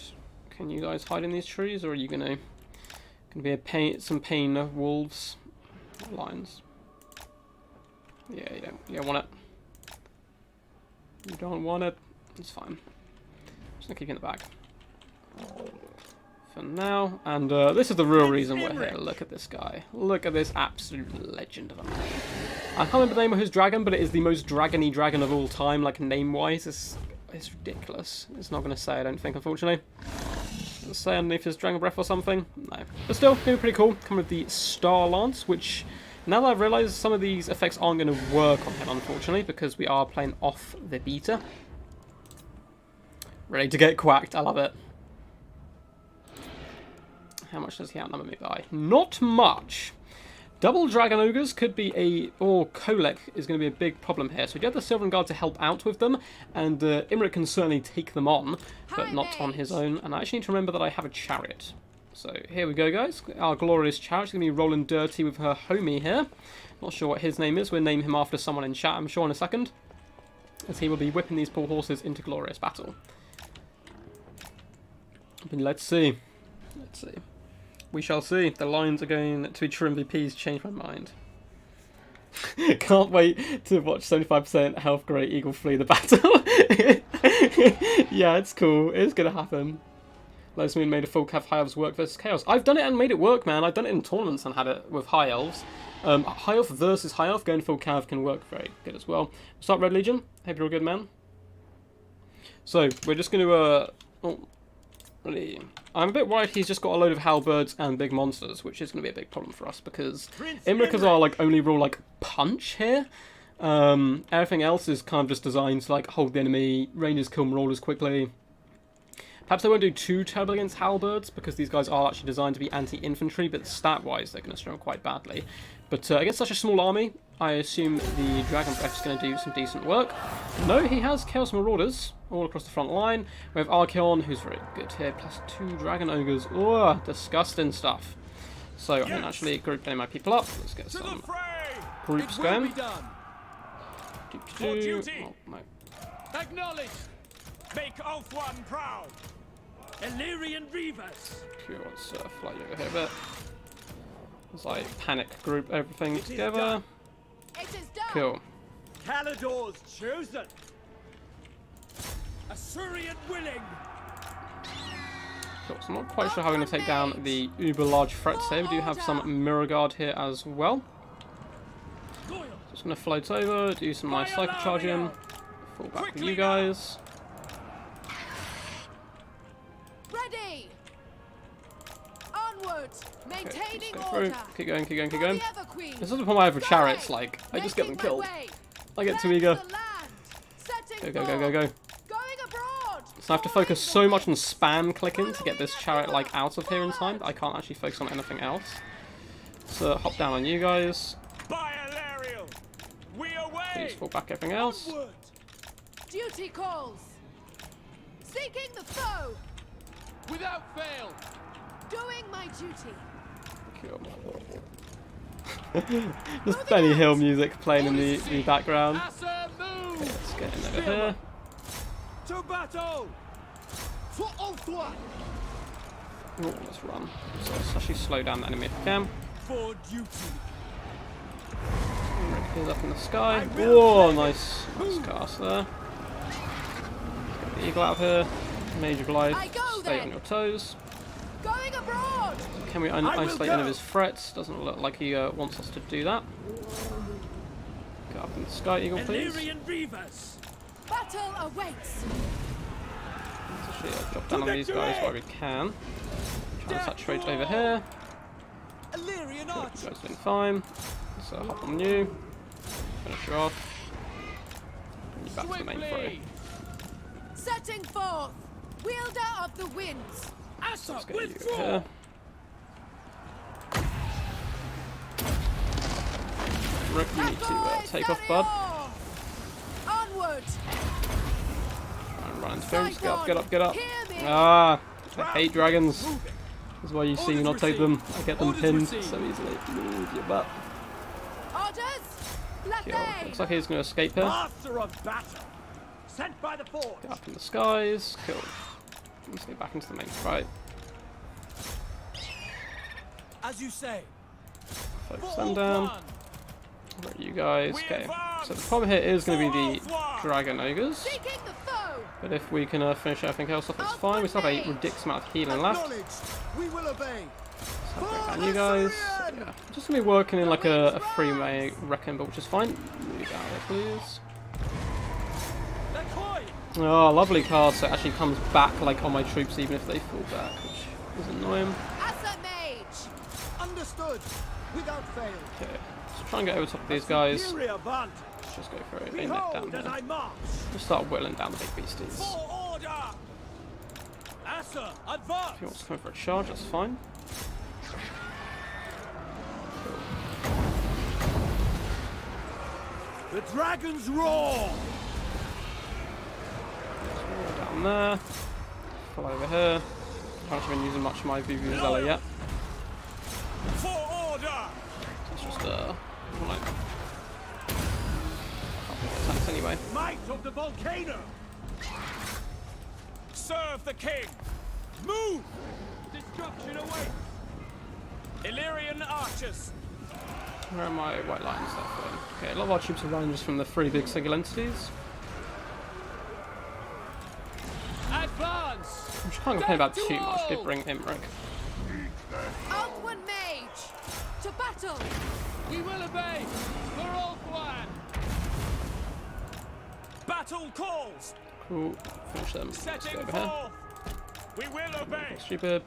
Can you guys hide in these trees, or are you gonna be a pain, some pain of wolves, lions? Yeah, you don't want it. You don't want it. It's fine. Just gonna keep you in the back for now. And this is the real reason we're here. Look at this guy. Look at this absolute legend of a man. I can't remember the name of his dragon, but it is the most dragony dragon of all time, like name-wise. It's ridiculous. It's not going to say, I don't think, unfortunately. Does it say underneath his dragon breath or something? No. But still, going to be pretty cool. Come with the Star Lance, which, now that I've realised, some of these effects aren't going to work on him, unfortunately, because we are playing off the beta. Ready to get quacked. I love it. How much does he outnumber me by? Not much. Double Dragon Ogres could be or Kolek is going to be a big problem here. So we do have the Silver Guard to help out with them, and Imric can certainly take them on, but not on his own. And I actually need to remember that I have a chariot. So here we go, guys. Our glorious chariot's going to be rolling dirty with her homie here. Not sure what his name is. We'll name him after someone in chat, I'm sure, in a second. As he will be whipping these poor horses into glorious battle. But let's see. Let's see. We shall see. The lines are going to be true MVPs. Change my mind. Can't wait to watch 75% health Great Eagle flee the battle. Yeah, it's cool. It's going to happen. Lotus Moon made a full cav high elves work versus chaos. I've done it and made it work, man. I've done it in tournaments and had it with high elves. High elf versus high elf going full cav can work very good as well. Start Red Legion. Hope you're all good, man. So we're just going to really, I'm a bit worried he's just got a load of halberds and big monsters, which is going to be a big problem for us because Imricas are like only rule like punch here. Everything else is kind of just designed to like hold the enemy, rangers kill marauders quickly. Perhaps they won't do too terrible against halberds because these guys are actually designed to be anti-infantry, but stat-wise they're going to struggle quite badly. But against such a small army, I assume the Dragon Breath is going to do some decent work. No, he has Chaos Marauders all across the front line. We have Archeon, who's very good here, plus 2 Dragon Ogres. Oh, disgusting stuff. So I'm going to actually group getting my people up. Let's get some groups going. Oh, no. Acknowledge. Make Ulthuan proud. Illyrian Reavers. Cool, let's fly you over here a bit. As I panic group everything together. It is done. Cool. Calador's chosen. Assyrian willing. Cool. So I'm not quite sure how we're going to take down the uber large threats here. We do have some Mirror Guard here as well. Just going to float over, do some nice cycle charging. Fall back with you guys. Ready. Onward. Maintaining Go order. through. Keep going, keep going, keep For going. the other queen. This is the problem I have with chariots, like, I just get them Making my killed. way. I get too Cleanse eager. the land. Setting Go, go, go, go, go. forth. Going abroad. So I have to focus so much on spam clicking to get this chariot, like, out of here in time, that I can't actually focus on anything else. So hop down on you guys. By Alariel. We away. Please fall back everything else. Onward. Duty calls. Seeking the foe. Without fail. Doing my duty. Cool. There's Benny Hill music playing in the background. Assa move. Okay, let's get in over here. To battle. For Ulthuan! Oh, let's run. So let's actually slow down the enemy if we can. For duty. He's up in the sky. Whoa, nice cast there. Let's get the eagle out of here. Mage of Life, I go stay then. on your toes. Going abroad. Can we isolate any of his threats? Doesn't look like he wants us to do that. Go up in the sky, eagle, please. Illyrian Reavers. Battle awaits. Let's actually drop down on these guys while we can. Try and saturate over here. Illyrian You Archers! guys doing fine. So hop on you. Finish you off. Bring you back to the main fray. Setting forth, wielder of the winds. Asa, Let's get you withdraw! here. Rick, you need to take off, bud. Onward. And run interference. Get up, get up, get up. Ah, I hate dragons. That's why you see me not take them. I get them pinned so easily. Move your butt. Orders. Cool. Left Looks like he's going to escape here. Master of battle, sent by the force. Get up in the skies. Cool. Let's get back into the main fight. As you say. Focus them down. Where are you guys? Okay. So the problem here is going to be the dragon ogres. Seeking the foe. But if we can finish everything else off, it's fine. We still have a ridiculous amount of healing left. Acknowledged. We will obey. So I'll break down you guys. So, yeah. I'm just going to be working in like a free reckon, but which is fine. Move out there, please. Oh, lovely card. So it actually comes back like on my troops even if they fall back, which is annoying. Asa mage. Understood. Without fail. Okay. Let's try and get over top of these guys. Superior advantage. Let's just go for it. Aim it down Behold as I here. march. Just start whittling down the big beasties. For order. Asa, advance. If he wants to come for a charge, that's fine. The dragons roar. Down there. Fly over here. I haven't been using much of my Vuvuzela yet. For order. It's just like attacks anyway. Might of the volcano. Serve the king. Move. Destruction awaits. Illyrian archers. Where are my white lines there for? Okay, a lot of our troops are running just from the three big single entities. Advance! I'm just can't complain about too much. Did bring Imric. Outward mage. To battle. We will obey! For all one! Battle calls. Cool. Finish them. Let's Setting go over here. forth. We will obey. Stupid.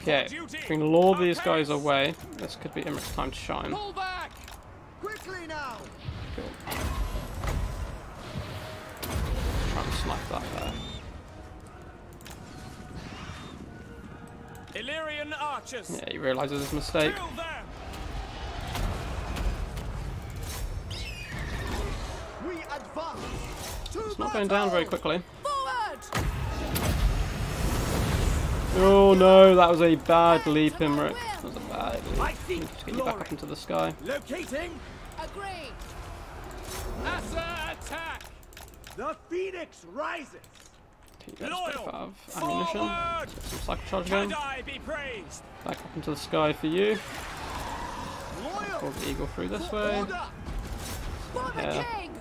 Okay, if we can lure these guys away, this could be Imric's time to shine. Pull back! Quickly now. Cool. Try and snipe that there. Illyrian archers. Yeah, he realises his mistake. Kill them. We advance. It's not going down very quickly. Forward. Oh no, that was a bad leap, Imric. That was a bad leap. Need to get you back up into the sky. Locating. Agree. Asa attack! The phoenix rises. You guys both Loyal. have ammunition. Forward. Let's get some cycle charge again. I be praised. Back up into the sky for you. Loyal. Pull the eagle through this way. Order. For the Yeah. king.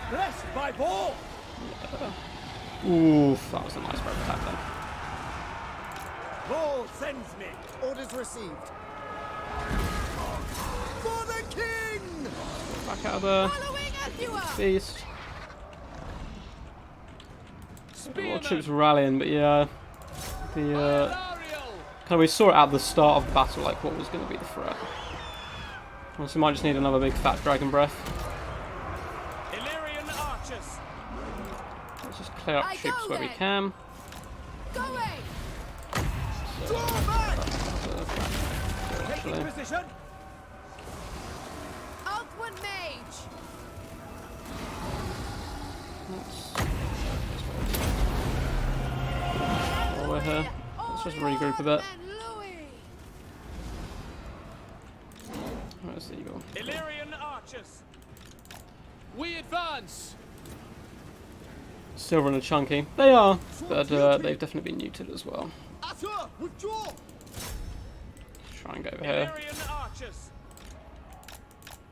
Blessed by ball. Oof, that was a nice rope attack then. Ball sends me. Orders received. For the king. Back out of there. Following Ethua. Beast. A lot Spearman! of troops rallying, but yeah. The Ariel! kind of we saw it at the start of the battle, like what was going to be the threat. Also, might just need another big fat dragon breath. Illyrian archers. Let's just clear up I troops go where we then. can. Going. Draw back. Actually, Taking position. Outward mage. while we're here, let's just regroup a bit. Where's the eagle? Illyrian archers. We advance! Still running chunky. They are, but they've definitely been neutered as well. Asa, withdraw. Try and go over here. Illyrian archers.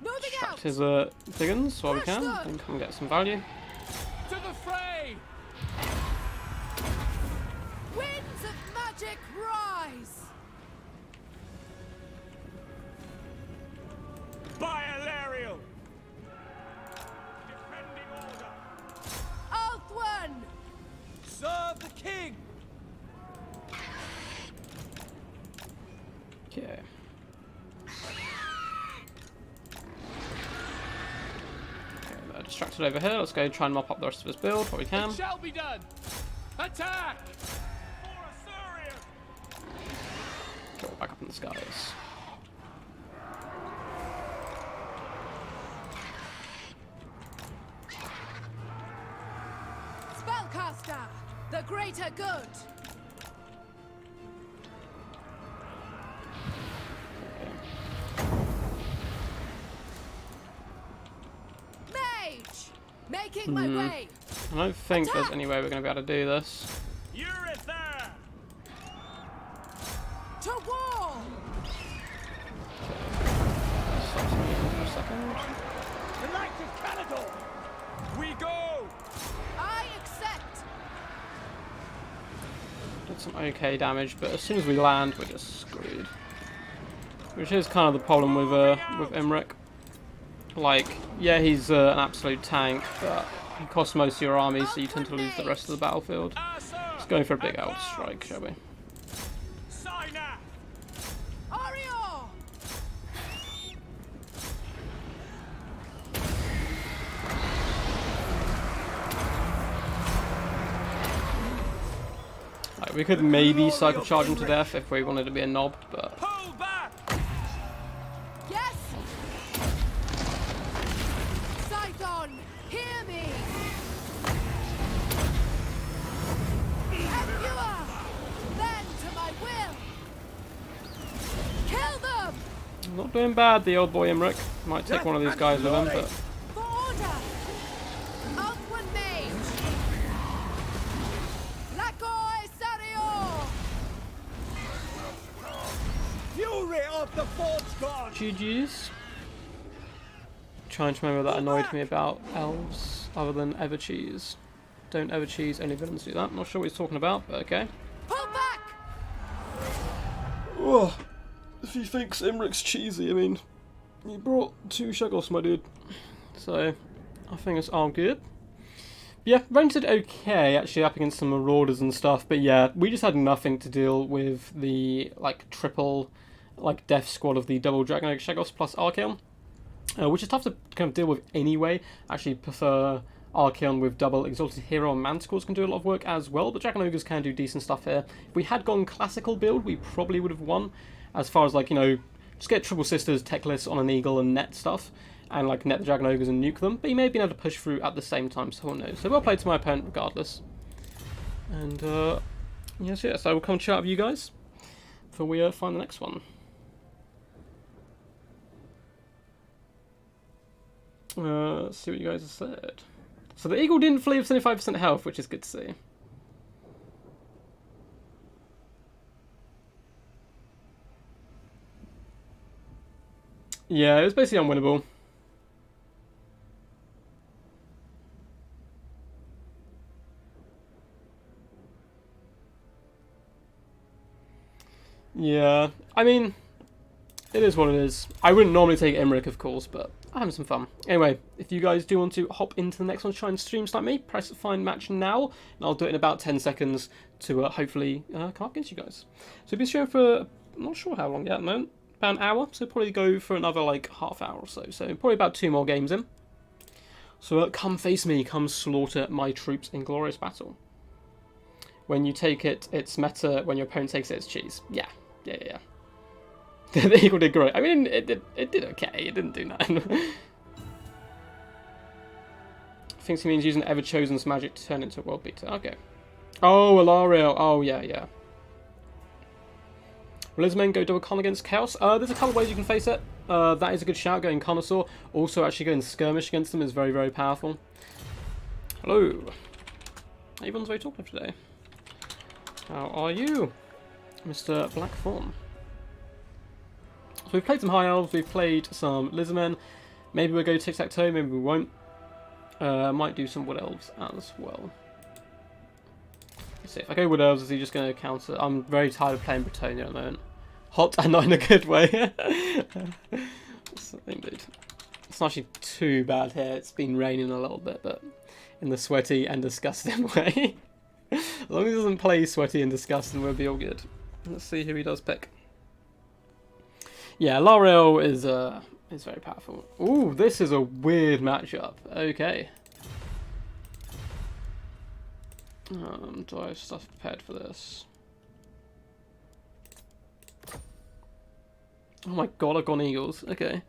Moving out. Distract his Diggins while we can, and come and get some value. To the fray! Winds of magic rise. By Illyrian. Defending order. Althwan. Serve the king. Okay. distracted over here. Let's go try and mop up the rest of his build what we can. It shall be done. Attack! Go back up in the skies. Spellcaster, the greater good. Mage, making my way. I don't think there's any way we're going to be able to do this. To war. Stop moving for a second. The light is Canador! We go! I accept. Did some okay damage, but as soon as we land, we're just screwed. Which is kind of the problem with Imric. Like, yeah, he's an absolute tank, but he costs most of your army, so you tend to lose the rest of the battlefield. Let's go for a big old strike, shall we? Ario. Like, we could maybe cycle charge him to death if we wanted to be a knob, but Pull back! Yes. Scython, hear me. Empure, bend to my will. Kill them. not doing bad, the old boy Imric. Might take one of these guys with him, but For order. Outward mage. Lakoi Sario. Fury of the Forge God! GG's. Trying to remember that annoyed me about elves, other than ever cheese. Don't ever cheese, only villains do that. Not sure what he's talking about, but okay. Pull back. Oh, if he thinks Imric's cheesy, I mean, he brought 2 Sheggoths, my dude. So, I think it's all good. Yeah, rented okay, actually, up against some Marauders and stuff, but yeah, we just had nothing to deal with the, like, triple, like, death squad of the double Dragon Egg Sheggoths plus Archaon, which is tough to kind of deal with anyway. I actually prefer Archaon with double Exalted Hero and Manticores can do a lot of work as well, but Dragon Ogres can do decent stuff here. If we had gone classical build, we probably would have won, as far as, like, you know, just get Triple Sisters, Techless on an Eagle and net stuff, and, like, net the Dragon Ogres and nuke them, but he may have been able to push through at the same time, so who knows. So well played to my opponent regardless. And, yes, yeah, so we'll come chat with you guys before we find the next one. Let's see what you guys have said. So the Eagle didn't flee with 75% health, which is good to see. Yeah, it was basically unwinnable. Yeah, I mean, it is what it is. I wouldn't normally take Imric, of course, but I'm having some fun. Anyway, if you guys do want to hop into the next one, try and stream like me, press find match now, and I'll do it in about 10 seconds to hopefully come up against you guys. So we've been streaming for, I'm not sure how long yet at the moment, about an hour, so probably go for another like half hour or so. So probably about 2 more games in. So come face me, come slaughter my troops in glorious battle. When you take it, it's meta. When your opponent takes it, it's cheese. Yeah. The Eagle did great. I mean, it did okay. It didn't do nothing. Thinks he means using Ever-Chosen's magic to turn into a world beater. Okay. Oh, Alario. Oh, yeah. Will his men go double con against Chaos? There's a couple of ways you can face it. That is a good shout, going Connoisseur. Also, actually going Skirmish against them is very, very powerful. Hello. Everyone's very talkative today. How are you, Mr. Blackthorn? So we've played some High Elves, we've played some Lizardmen. Maybe we'll go Tic-Tac-Toe, maybe we won't. Might do some Wood Elves as well. Let's see, if I go Wood Elves, is he just going to counter? I'm very tired of playing Bretonnia at the moment. Hot and not in a good way. Indeed. It's not actually too bad here, it's been raining a little bit, but in the sweaty and disgusting way. As long as he doesn't play sweaty and disgusting, we'll be all good. Let's see who he does pick. Yeah, L'Oreal is It's very powerful. Ooh, this is a weird matchup. Okay. Do I have stuff prepared for this? Oh my god, I've gone Eagles. Okay.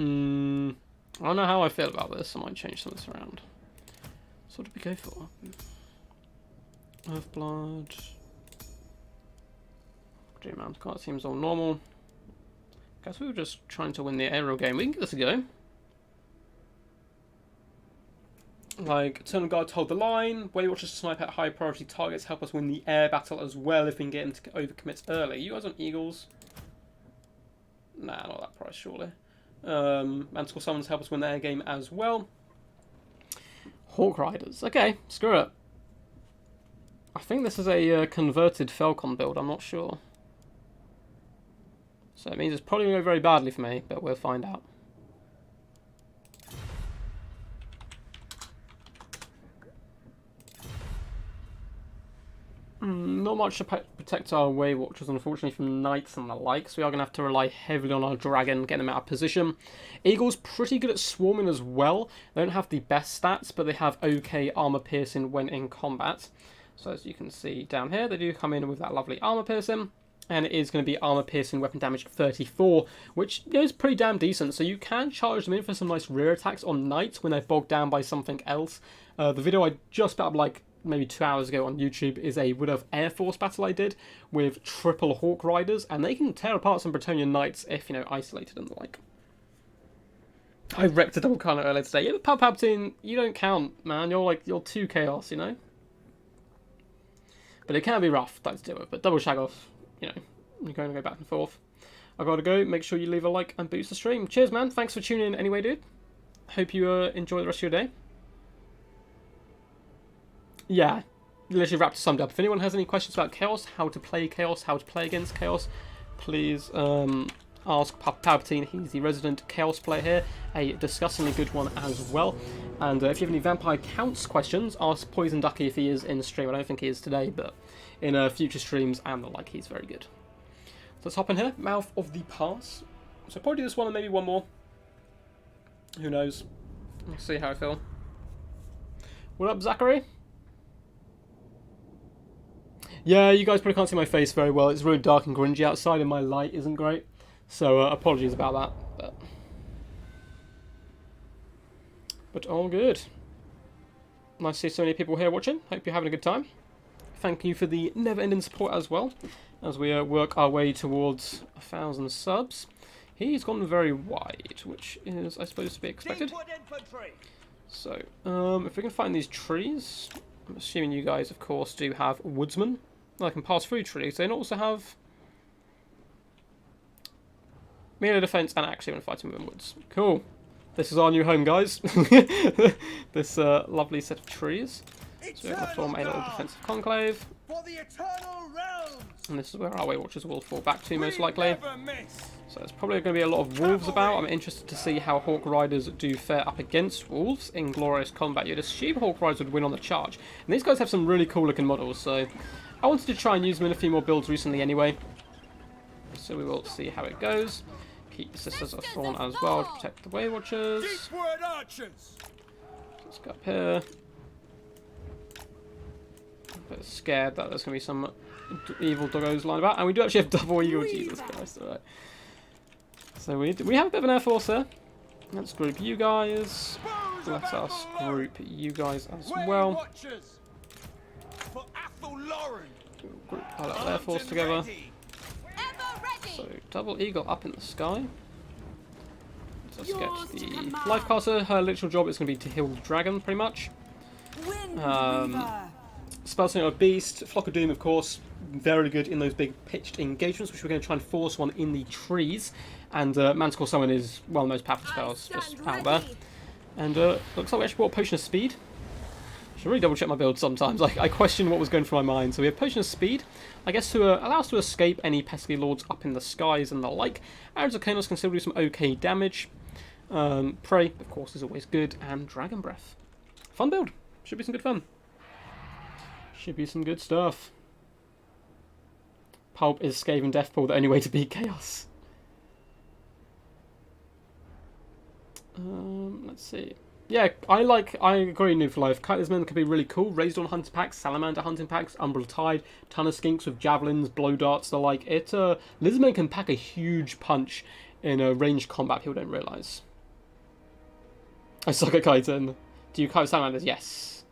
I don't know how I feel about this. I might change some of this around. So what did we go for? Earthblood. Dream Mount card seems all normal. Guess we were just trying to win the aerial game. We can give this a go. Like, Eternal Guard to hold the line, Weight Watchers to snipe at high priority targets, help us win the air battle as well if we can get him to overcommit early. You guys on Eagles? Nah, not that price, surely. Manticore Summons help us win the air game as well. Hawk Riders. Okay, screw it. I think this is a converted Falcon build, I'm not sure. So it means it's probably going to go very badly for me, but we'll find out. Not much to protect our Way Watchers, unfortunately, from Knights and the like, so we are going to have to rely heavily on our Dragon, getting them out of position. Eagles pretty good at swarming as well. They don't have the best stats, but they have okay armor piercing when in combat. So as you can see down here, they do come in with that lovely armor piercing. And it is going to be armor piercing weapon damage 34, which is pretty damn decent. So you can charge them in for some nice rear attacks on Knights when they're bogged down by something else. The video I just put up like maybe 2 hours ago on YouTube is a Wood Elf Air Force battle I did with triple Hawk Riders, and they can tear apart some Bretonnian Knights if, you know, isolated and the like. I wrecked a double counter earlier today. Yeah, but Palpatine, you don't count, man. You're 2 chaos, you know? But it can be rough, to deal with. But double shag off, you know, you're going to go back and forth. I gotta go. Make sure you leave a like and boost the stream. Cheers, man. Thanks for tuning in anyway, dude. Hope you enjoy the rest of your day. Yeah, literally wrapped summed up. If anyone has any questions about Chaos, how to play against Chaos, please ask Palpatine. He's the resident Chaos player here, a disgustingly good one as well. And if you have any Vampire Counts questions, ask Poison Ducky if he is in the stream. I don't think he is today, but in future streams and the like, he's very good. So let's hop in here. Mouth of the Pass. So probably do this one and maybe one more. Who knows? We'll see how I feel. What up, Zachary? Yeah, you guys probably can't see my face very well. It's really dark and grungy outside and my light isn't great. So apologies about that. But all good. Nice to see so many people here watching. Hope you're having a good time. Thank you for the never-ending support as well, as we work our way towards 1,000 subs. He's gone very wide, which is, I suppose, to be expected. So, if we can find these trees, I'm assuming you guys, of course, do have woodsmen. I can pass through trees. They also have melee defense and actually when fighting within woods. Cool. This is our new home, guys. This lovely set of trees. So we're going to form a little defensive conclave. And this is where our Way Watchers will fall back to, most likely. So there's probably going to be a lot of wolves about. I'm interested to see how Hawk Riders do fare up against wolves in glorious combat. You'd assume Hawk Riders would win on the charge. And these guys have some really cool looking models, so I wanted to try and use them in a few more builds recently anyway. So we will see how it goes. Keep the Sisters of Thorn as well to protect the Way Watchers. Let's go up here. I'm a bit scared that there's going to be some evil doggos lying about. And we do actually have double eagle, Jesus Christ, alright. So we have a bit of an air force here. Let's group you guys. Let us group you guys as well. Group our little air force together. So double eagle up in the sky. Let's get the Lifecaster. Her literal job is going to be to heal the dragon, pretty much. Spell Slinger Beast, Flock of Doom, of course, very good in those big pitched engagements, which we're going to try and force one in the trees. And Manticore Summon is one of the most powerful spells just out there. And looks like we actually brought Potion of Speed. I should really double check my build sometimes. I question what was going through my mind. So we have Potion of Speed, I guess to allow us to escape any pesky lords up in the skies and the like. Arrows of Chaos can still do some okay damage. Prey, of course, is always good. And Dragon Breath. Fun build. Should be some good fun. Should be some good stuff. Pulp is Skaven Deathpool the only way to beat Chaos? Let's see. Yeah, I agree, New for Life. Kaiserman could be really cool. Raised on hunting packs, Salamander hunting packs, Umbral Tide, ton of skinks with javelins, blow darts, the like. Lizardman can pack a huge punch in a ranged combat people don't realise. I suck at Chitin. Do you kite Salamanders? Yes.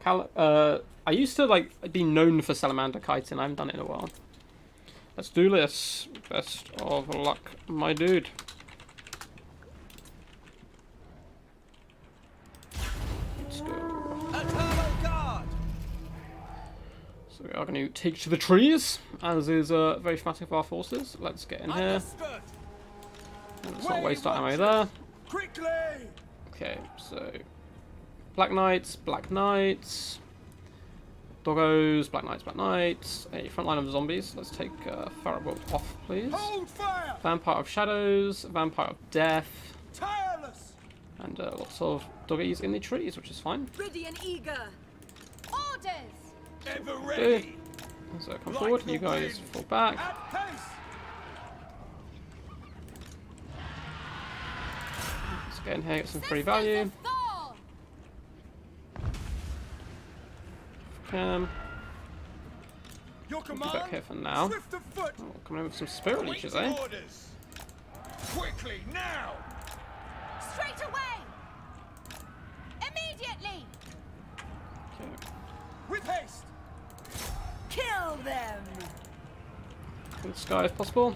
I used to be known for Salamander kiting. I haven't done it in a while. Let's do this. Best of luck, my dude. Let's go. So we are going to take to the trees, as is very thematic of our forces. Let's get in here. And let's not waste our ammo there. Quickly! Okay, so Black Knights, Doggos, Black Knights, a front line of zombies. Let's take Farabot off, please. Hold fire! Vampire of Shadows, Vampire of Death, Tireless! and lots of doggies in the trees, which is fine. Ready and eager. Orders. Ever Okay. So come forward, you guys fall back. At pace! Let's get in here, get some free value. Your Be command. back here for now. Swift of foot. Oh, coming in with some spirit leeches, eh? Orders. Quickly now. Straight away. Immediately. Okay. With haste. Kill them. In the sky if possible.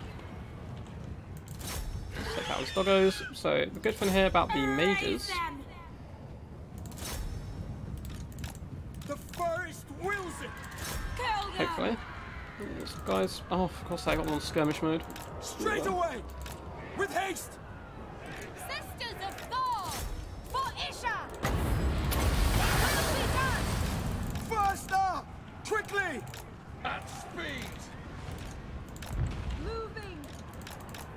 Let's take out his doggos. So the good thing here about the mages. The forest wills it. Kill them. Hopefully. These guys. Oh, of course I got them on skirmish mode. Straight away. With haste. Sisters of Thor. For Isha. Will be done. Faster. Quickly. At speed. Moving.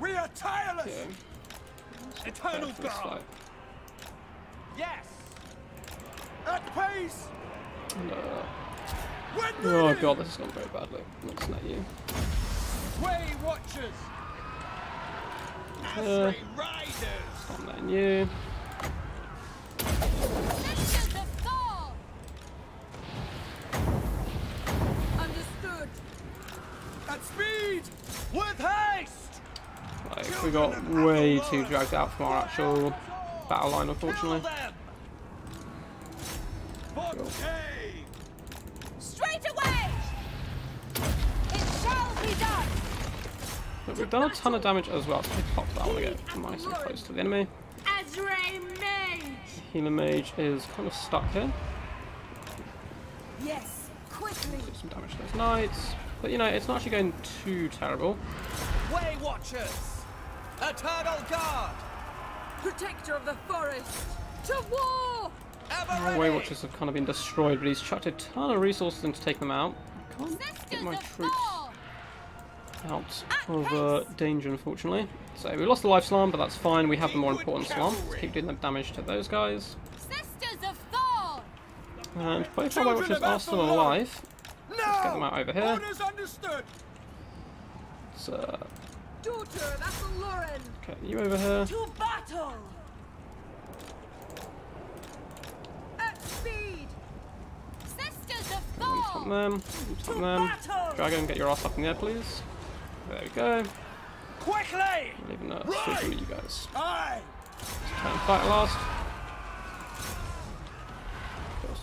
We are tireless. Okay. Eternal For this guard. fight. Yes. At pace. And, When oh ready. god, this has gone very badly. Looks at you. Way watchers. Uh, Riders. on then you. Sisters of Thor. Understood. At speed. With haste. Like, we got way too dragged out from our actual battle line, unfortunately. Straight away. It shall be done. But we've done a ton of damage as well, so we pop that one to get nice and close to the enemy. Azrae Mage. Healer Mage is kind of stuck here. Yes. Quickly. Do some damage to those knights. But you know, it's not actually going too terrible. Way watchers. Eternal guard. Protector of the forest. To war. Our Way Watchers have kind of been destroyed, but he's chucked a ton of resources in to take them out. I can't get Sisters my of troops Thor. out of danger, unfortunately. So we lost the life slam, but that's fine. We have the more important slam. Let's keep doing the damage to those guys. Sisters of Thor. And both our Way Watchers are still alive. Let's get them out over here. Orders understood. Let's, Daughter of Athelloren. okay, you over here. To battle. At speed. Sisters of Top Thor. them. Top them. Dragon, get your ass up in the air, please. There we go. Quickly. Leaving a switch with you guys. Aye. Turn fight last.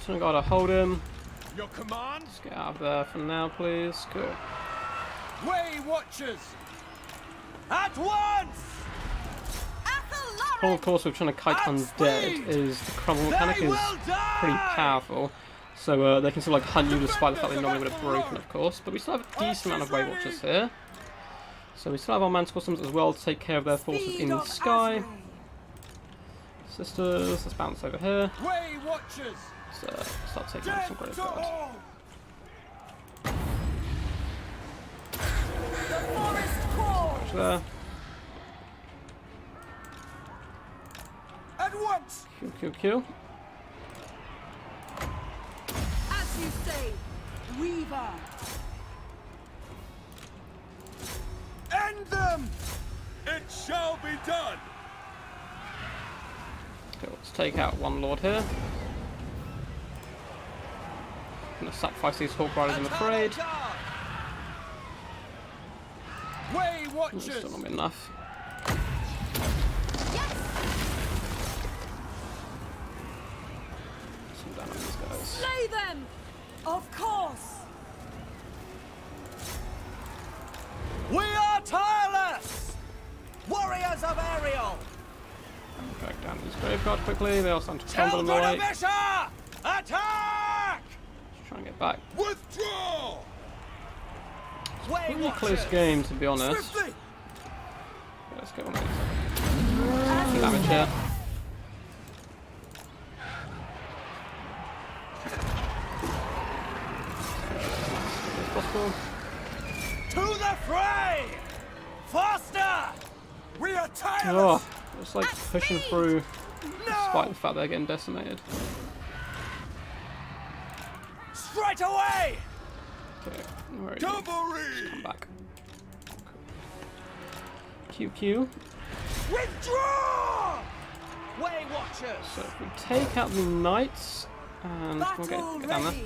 Turn guard to hold him. Your command. Let's get out of there for now, please. Cool. Way watchers. At once. Athelloren. Problem, of course, with trying to kite undead is the crumble mechanic is pretty powerful. So they can still hunt you despite the fact they normally would have broken, of course. But we still have a decent amount of Way Watchers here. So we still have our Manticore Systems as well to take care of their forces in the sky. Sisters, let's bounce over here. Way watchers. Let's start taking out some Grave Guard. The forest calls. There. At once. Kill, kill, kill. As you say, Weaver. Defend them! It shall be done! Okay, let's take out one lord here. I'm gonna sacrifice these Hawk Riders, I'm afraid. Way It's watchers! still not been enough. Some down on these guys. Slay them! Of course! We are tireless! Warriors of Ariel! Drag down these Graveguard quickly. They all starting to crumble in the Children way. of Isha! Attack! Just try and get back. Withdraw! Way Pretty watchers! close game, to be honest. Swiftly! Okay, let's get one of these. Damage here. As possible. To the fray! Faster! We are tireless! Oh, it's like pushing through despite No! the fact they're getting decimated. Straight away! Okay, where are you? Come Cavalry! back. QQ. Withdraw! Way watchers! So if we take out the knights and we'll get down there. ready!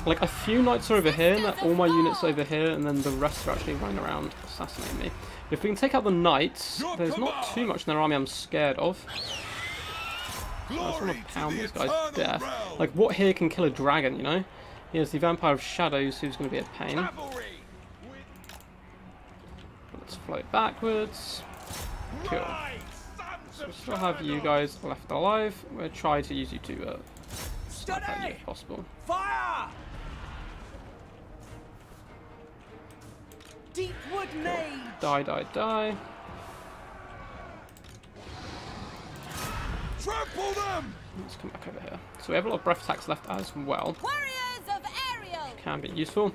Like a few knights are over here, and all my units are over here, and then the rest are actually running around assassinating me. If we can take out the knights, there's not too much in their army I'm scared of. I just want to pound these guys to death. Like, what here can kill a dragon, you know? Here's the Vampire of Shadows, who's going to be a pain. Cavalry! Let's float backwards. Cool. So we still have you guys left alive. We'll try to use you to snipe at you Steady! if possible. Fire! Deepwood Mage! Die, die, die. Trample them! Let's come back over here. So we have a lot of breath attacks left as well. Warriors of Ariel! Can be useful.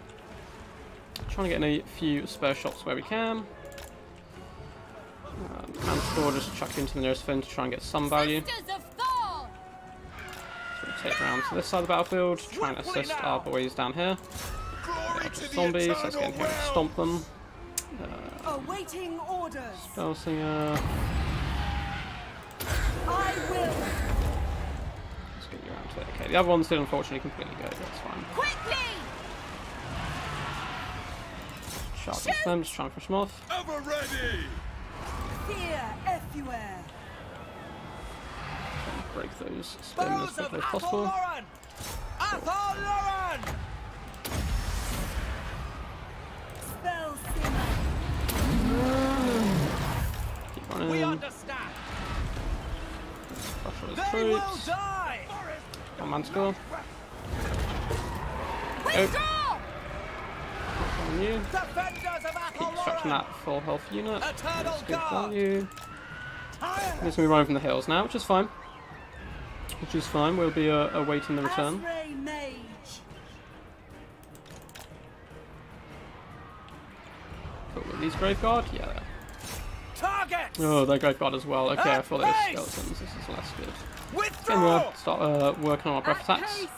Trying to get a few spare shots where we can. And store just chuck into the nearest fin to try and get some value. Sisters of Thor! So we'll take round to this side of the battlefield, try and assist our boys down here. Glory to the Zombies, let's get in here and eternal stomp them. Awaiting orders! Spellsinger, I will! let's get you around to it. Okay, the other ones did unfortunately completely go, that's fine. Quickly! Charge into them, just try and push them off. Ever ready! Fear everywhere! Break those stones as Bows of quickly as possible. Athol-Loran! Athol-Loran! Spell Singer! Keep We running. understand! Crush all his They will troops. die! One man score. Withdraw! On you. Defenders of Keep Athol-Loran! stretching that full health unit. Eternal That's good Guard! value. Tireless! He's going to be running from the hills now, which is fine. Which is fine, we'll be awaiting the return. Asray Mage! Cool, with these Graveguard? Yeah. Targets! Oh, they're Graveguard as well. Okay, I At thought they were base! skeletons. This is less good. Then Withdraw! we'll start working on our breath At attacks. pace!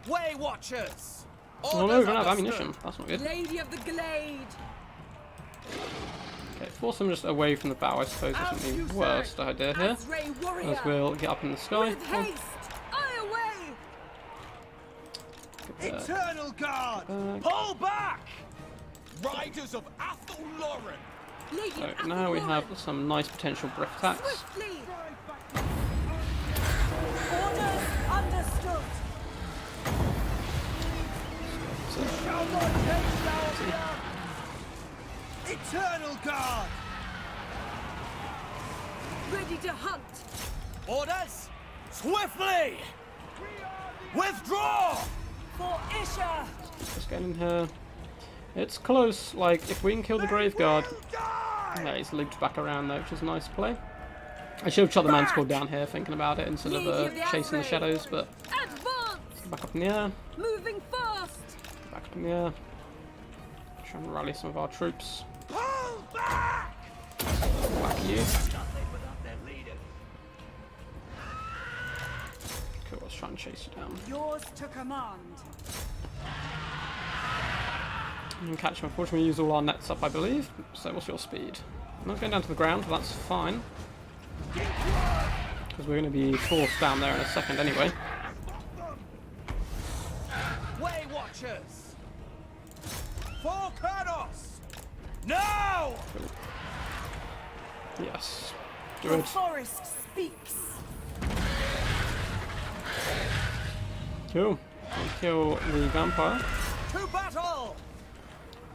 Way watchers! Oh no, we Orders don't have understood. ammunition. That's not good. Lady of the Glade! Okay, force them just away from the bow, I suppose, As isn't you the say. worst idea here. Asray Warrior! As we'll get up in the sky. With haste! I away! Eternal Guard! back. Pull back! Riders of Athol-Loran! Lady So of now we Athel-Loran, have some nice potential breath attacks. Swiftly! Orders understood! Shall not taste our blood! Eternal Guard! Ready to hunt! Orders! Swiftly! Withdraw! For Isha! Just get in here. It's close, like, if we can kill the Graveguard. Die! Yeah, he's looped back around though, which is a nice play. I should have shot the Manticore down here thinking about it instead of chasing the shadows, but Advance! back up in the air, Moving fast! back up in the air. Try and rally some of our troops. Pull back! Back you. Nothing without their leader. Cool, let's try and chase you down. Yours to command. And catch him. Unfortunately, we use all our nets up, I believe. So what's your speed? I'm not going down to the ground, but that's fine. Because we're going to be forced down there in a second anyway. Way Watchers! For Kurnos! Now! Yes. The Good. forest speaks. Cool. We'll kill the vampire. To battle!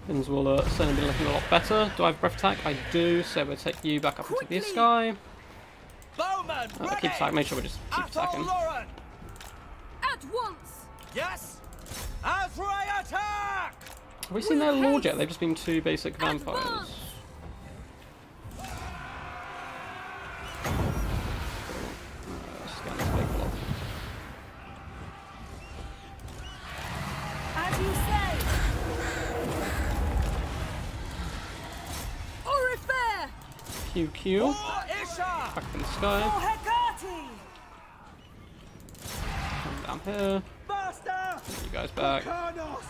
Things will certainly be looking a lot better. Do I have breath attack? I do, so we'll take you back up into the sky. Bowman, ready! Keep attacking. Make sure we just keep attacking. Lauren! At once. Yes! Azray attack! Have we seen their lord yet? They've just been two basic vampires. Advance. Scan this big block. As you say. Orifair. QQ. For Isha! Back in the sky. Hecate. Come down here. Master! Get you guys back. Kurnos!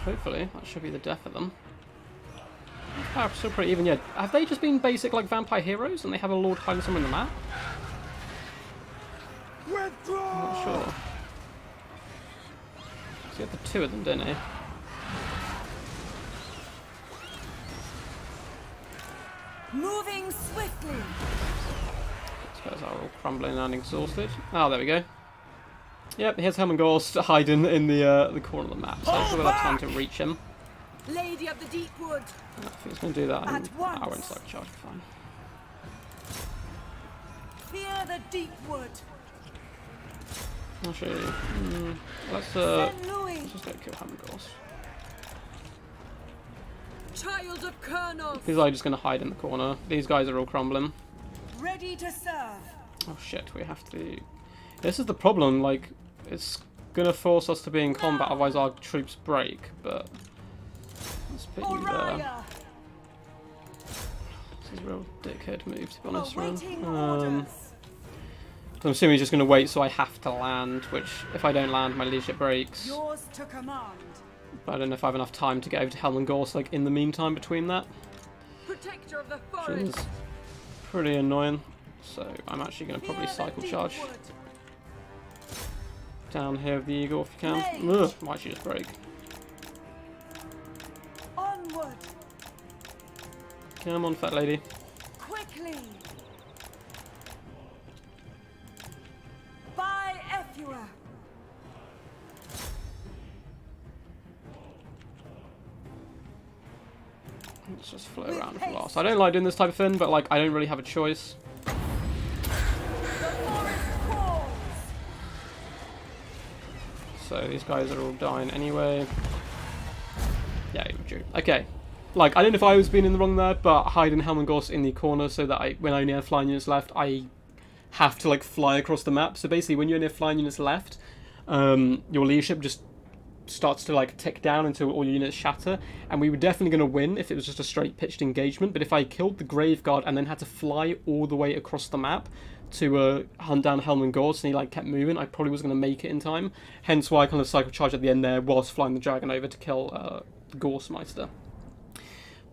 Hopefully, that should be the death of them. Power still pretty even, yeah. Have they just been basic like vampire heroes and they have a lord hiding somewhere in the map? Withdraw! I'm not sure. So you had the two of them, didn't he? Moving swiftly. These guys are all crumbling and exhausted. Oh, there we go. Yep, here's Helmengorst hiding in the corner of the map, so I should have time to reach him. Lady of the deep wood. I think it's going to do that in At an once. hour and cycle charge, fine. Fear the deep wood. Actually, let's Saint Louis. just go kill Helmengorst. Child of Kurnos. These are just going to hide in the corner. These guys are all crumbling. Ready to serve. Oh shit, we have to... This is the problem, like, it's going to force us to be in combat, otherwise our troops break, but... Let's put you there. Oriah. This is a real dickhead move, to be honest. Awaiting So orders. I'm assuming he's just going to wait, so I have to land, which, if I don't land, my leadership breaks. Yours to command. But I don't know if I have enough time to get over to Helmengorst, like, in the meantime between that. Protector of the Which is forest. pretty annoying. So I'm actually going to probably Fear the cycle deep charge wood. down here with the eagle if you can. Mage. Ugh, why'd she just break? Onward. Come on, fat lady. Quickly. By Ephua. Let's just float around for a while. So I don't like doing this type of thing, but like I don't really have a choice. The forest calls. So these guys are all dying anyway. Yeah, you drew. Okay. Like, I don't know if I was being in the wrong there, but hiding Helmengorst in the corner so that when I only have flying units left, I have to, like, fly across the map. So basically, when you only have flying units left, your leadership just starts to, like, tick down until all your units shatter. And we were definitely going to win if it was just a straight pitched engagement. But if I killed the Graveguard and then had to fly all the way across the map to hunt down Helmengorst and he, like, kept moving, I probably was going to make it in time. Hence why I kind of cycle charge at the end there whilst flying the dragon over to kill Gorsemeister.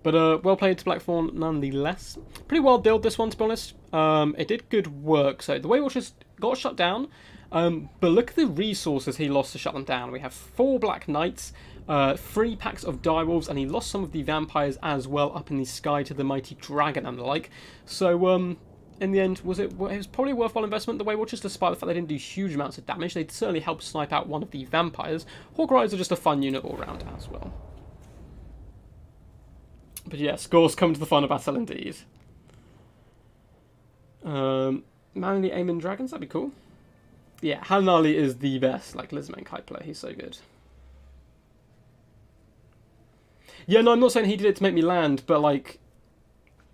But well played to Blackthorn nonetheless. Pretty well built this one, to be honest. It did good work. So the Way Watchers got shut down, but look at the resources he lost to shut them down. We have 4 Black Knights, 3 packs of Direwolves, and he lost some of the vampires as well up in the sky to the mighty dragon and the like. So in the end, it was probably a worthwhile investment, the Way Watchers, despite the fact they didn't do huge amounts of damage. They certainly helped snipe out one of the vampires. Hawk Riders are just a fun unit all round as well. But yeah, scores come to the final battle indeed. Manually aiming dragons, that'd be cool. Yeah, Hanali is the best, like, Lizman kite player, he's so good. Yeah, no, I'm not saying he did it to make me land, but, like,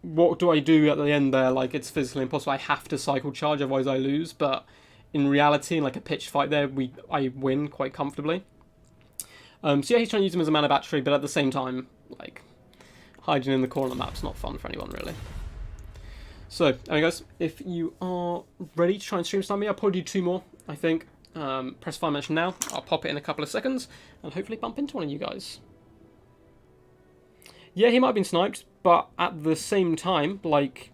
what do I do at the end there? Like, it's physically impossible, I have to cycle charge, otherwise I lose, but in reality, in, like, a pitched fight there, I win quite comfortably. So yeah, he's trying to use him as a mana battery, but at the same time, like, hiding in the corner of the map's not fun for anyone, really. So, anyway guys, if you are ready to try and stream snipe me, I'll probably do 2 more, I think. press fire mention now. I'll pop it in a couple of seconds and hopefully bump into one of you guys. Yeah, he might have been sniped, but at the same time, like,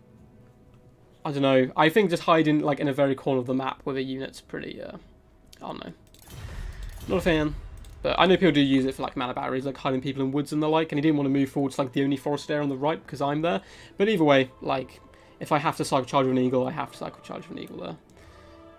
I don't know. I think just hiding like in a very corner of the map with a unit's pretty, I don't know. Not a fan. But I know people do use it for like mana batteries, like hiding people in woods and the like, and he didn't want to move forward to like the only forest area on the right because I'm there. But either way, like, if I have to cycle charge with an eagle, I have to cycle charge with an eagle there.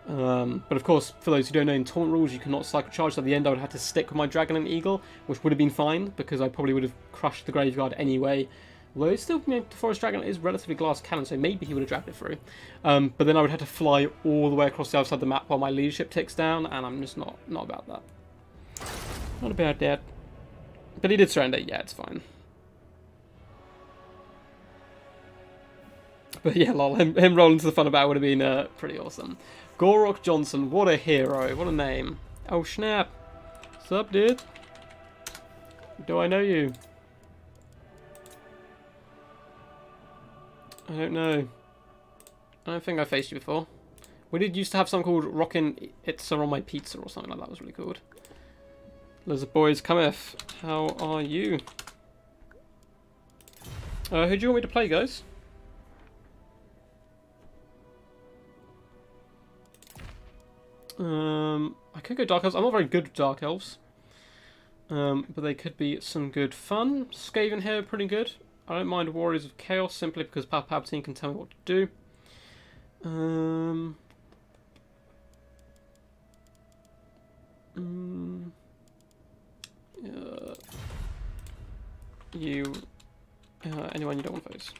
But of course, for those who don't know, in taunt rules, you cannot cycle charge. So at the end, I would have to stick with my dragon and eagle, which would have been fine because I probably would have crushed the graveyard anyway. Although it's still, you know, the forest dragon is relatively glass cannon, so maybe he would have dragged it through. But then I would have to fly all the way across the other side of the map while my leadership ticks down, and I'm just not about that. Not about that. But he did surrender. Yeah, it's fine. But yeah, lol, him rolling to the front of battle would have been pretty awesome. Gorok Johnson, what a hero, what a name. Oh snap. What's up, dude? Do I know you? I don't know. I don't think I faced you before. We did used to have something called Rockin' It's on My Pizza or something like that. Was really cool. Lizard boys, cometh. How are you? Who do you want me to play, guys? I could go Dark Elves. I'm not very good with Dark Elves. But they could be some good fun. Skaven here, pretty good. I don't mind Warriors of Chaos simply because Palpatine can tell me what to do. Anyone you don't want to face.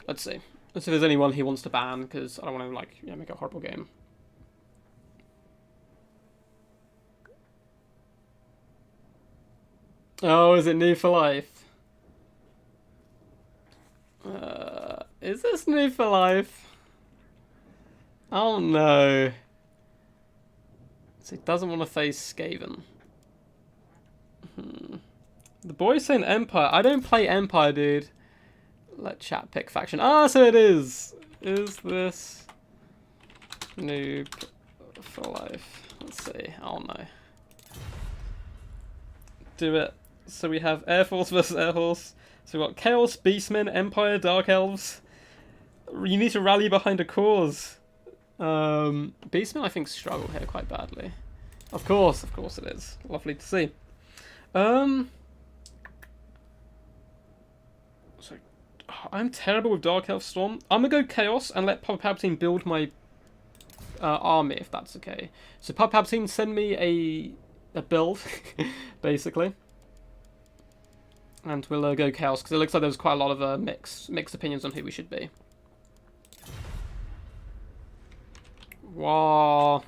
Let's see. Let's see if there's anyone he wants to ban, because I don't want to, like, yeah, make a horrible game. Oh, is it new for life? Is this new for life? Oh no. So he doesn't want to face Skaven. The boy's saying Empire. I don't play Empire, dude. Let chat pick faction. Ah, so it is. Is this noob for life? Let's see. I don't know. Do it. So we have Air Force versus Air Horse. So we've got Chaos, Beastmen, Empire, Dark Elves. You need to rally behind a cause. Beastmen, I think, struggle here quite badly. Of course it is. Lovely to see. So, I'm terrible with Dark Elf Storm. I'm gonna go Chaos and let Palpatine build my army, if that's okay. So Palpatine, send me a build, basically. And we'll go Chaos, because it looks like there's quite a lot of mixed opinions on who we should be. Wow.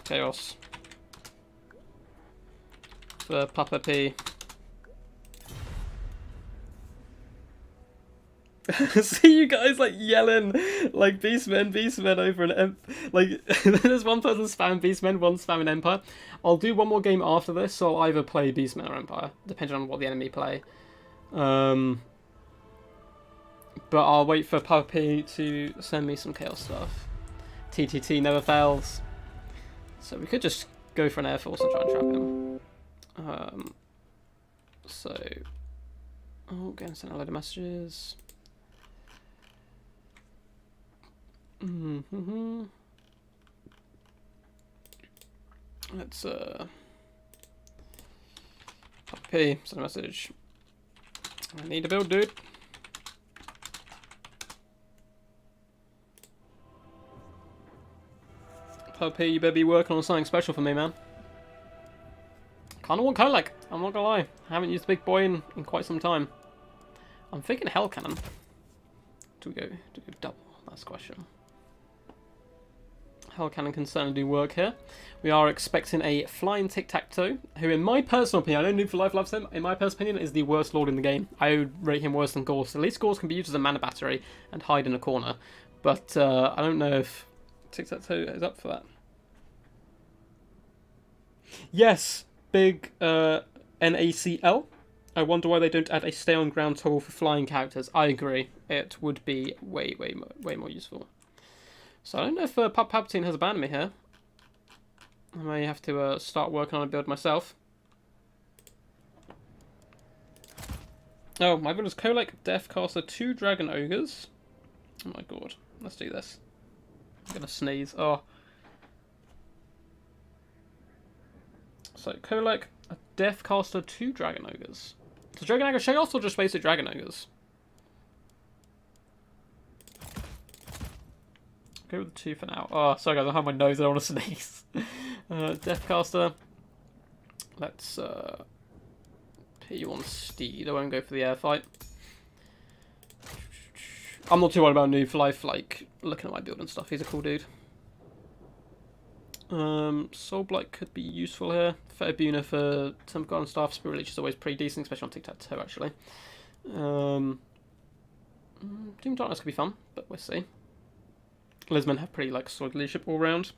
Chaos. For Papa P. See you guys like yelling like Beastmen over an like there's one person spamming Beastmen, one spamming Empire. I'll do one more game after this, so I'll either play Beastmen or Empire, depending on what the enemy play. But I'll wait for Puppy to send me some Chaos stuff. TTT never fails. So we could just go for an Air Force and try and trap him. Getting sent a load of messages. Let's Puppy, send a message. I need a build, dude. Puppy, you better be working on something special for me, man. Kinda want Kolek, I'm not gonna lie. I haven't used Big Boy in quite some time. I'm thinking Hell Cannon. Do we go double? That's the question. Hell Cannon can certainly do work here. We are expecting a Flying Tic-Tac-Toe, who in my personal opinion, I know Noob for Life loves him, in my personal opinion is the worst lord in the game. I would rate him worse than Gorse. At least Gorse can be used as a mana battery and hide in a corner. But I don't know if Tic-Tac-Toe is up for that. Yes, big NACL. I wonder why they don't add a stay on ground toggle for flying characters. I agree. It would be way more useful. So I don't know if Palpatine has abandoned me here. I may have to start working on a build myself. Oh, my build is Kolek, Deathcaster, 2 Dragon Ogres. Oh my god. Let's do this. I'm gonna sneeze. Oh. So, Kolek, a Deathcaster, 2 Dragon Ogres. So Dragon Ogre Chaos or just basic Dragon Ogres? Go with the 2 for now. Oh, sorry guys, I have my nose, I don't want to sneeze. Deathcaster. Let's put you on Steed. I won't go for the air fight. I'm not too worried about Noob for Life, like, looking at my build and stuff. He's a cool dude. Soulblight could be useful here. Fatabuna for Temple Guard and stuff. Spirit Leech is always pretty decent, especially on Tic-Tac-Toe, actually. Doom Darkness could be fun, but we'll see. Lisman have pretty, like, solid leadership all round.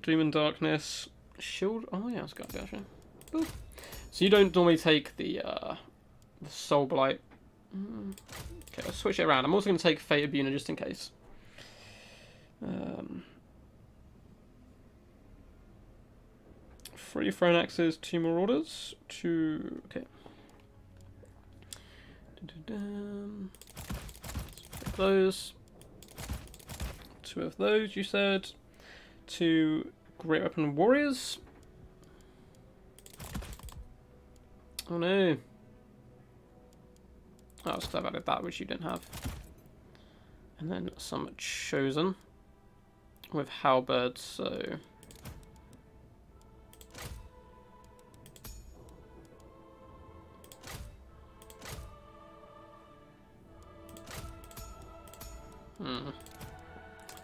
Doom and Darkness. Shield. Oh, yeah, it's got to be, actually. Ooh. So you don't normally take the Soulblight. Okay, I'll switch it around. I'm also going to take Fatabuna just in case. 3 Throne Axes, 2 Marauders, 2... Okay. Those. 2 of those, you said. 2 Great Weapon Warriors. Oh no. Oh, it's because I've added that, which you didn't have. And then some Chosen with Halberds, so...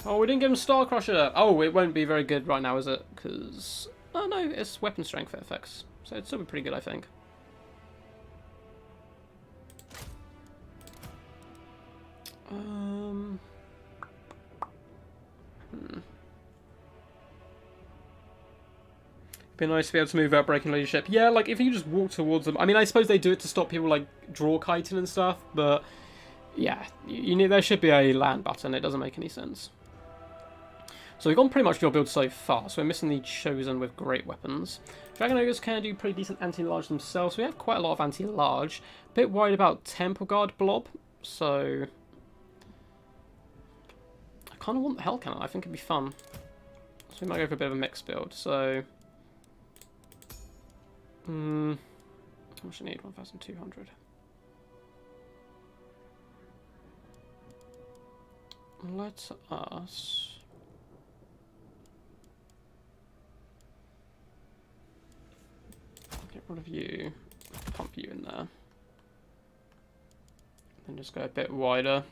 Oh, we didn't give him Star Crusher! Oh, it won't be very good right now, is it? Because... Oh no, it's weapon strength effects. So it'd still be pretty good, I think. Be nice to be able to move out breaking leadership. Yeah, like if you just walk towards them. I mean, I suppose they do it to stop people like draw kiting and stuff, but yeah, you need. There should be a land button. It doesn't make any sense. So we've gone pretty much your build so far. So we're missing the Chosen with great weapons. Dragon Ogres can do pretty decent anti-large themselves. So we have quite a lot of anti-large. Bit worried about Temple Guard Blob. So I kind of want the Hell Cannon. I think it'd be fun. So we might go for a bit of a mixed build. So how much I need? 1,200. Let us get rid of you, pump you in there, and just go a bit wider.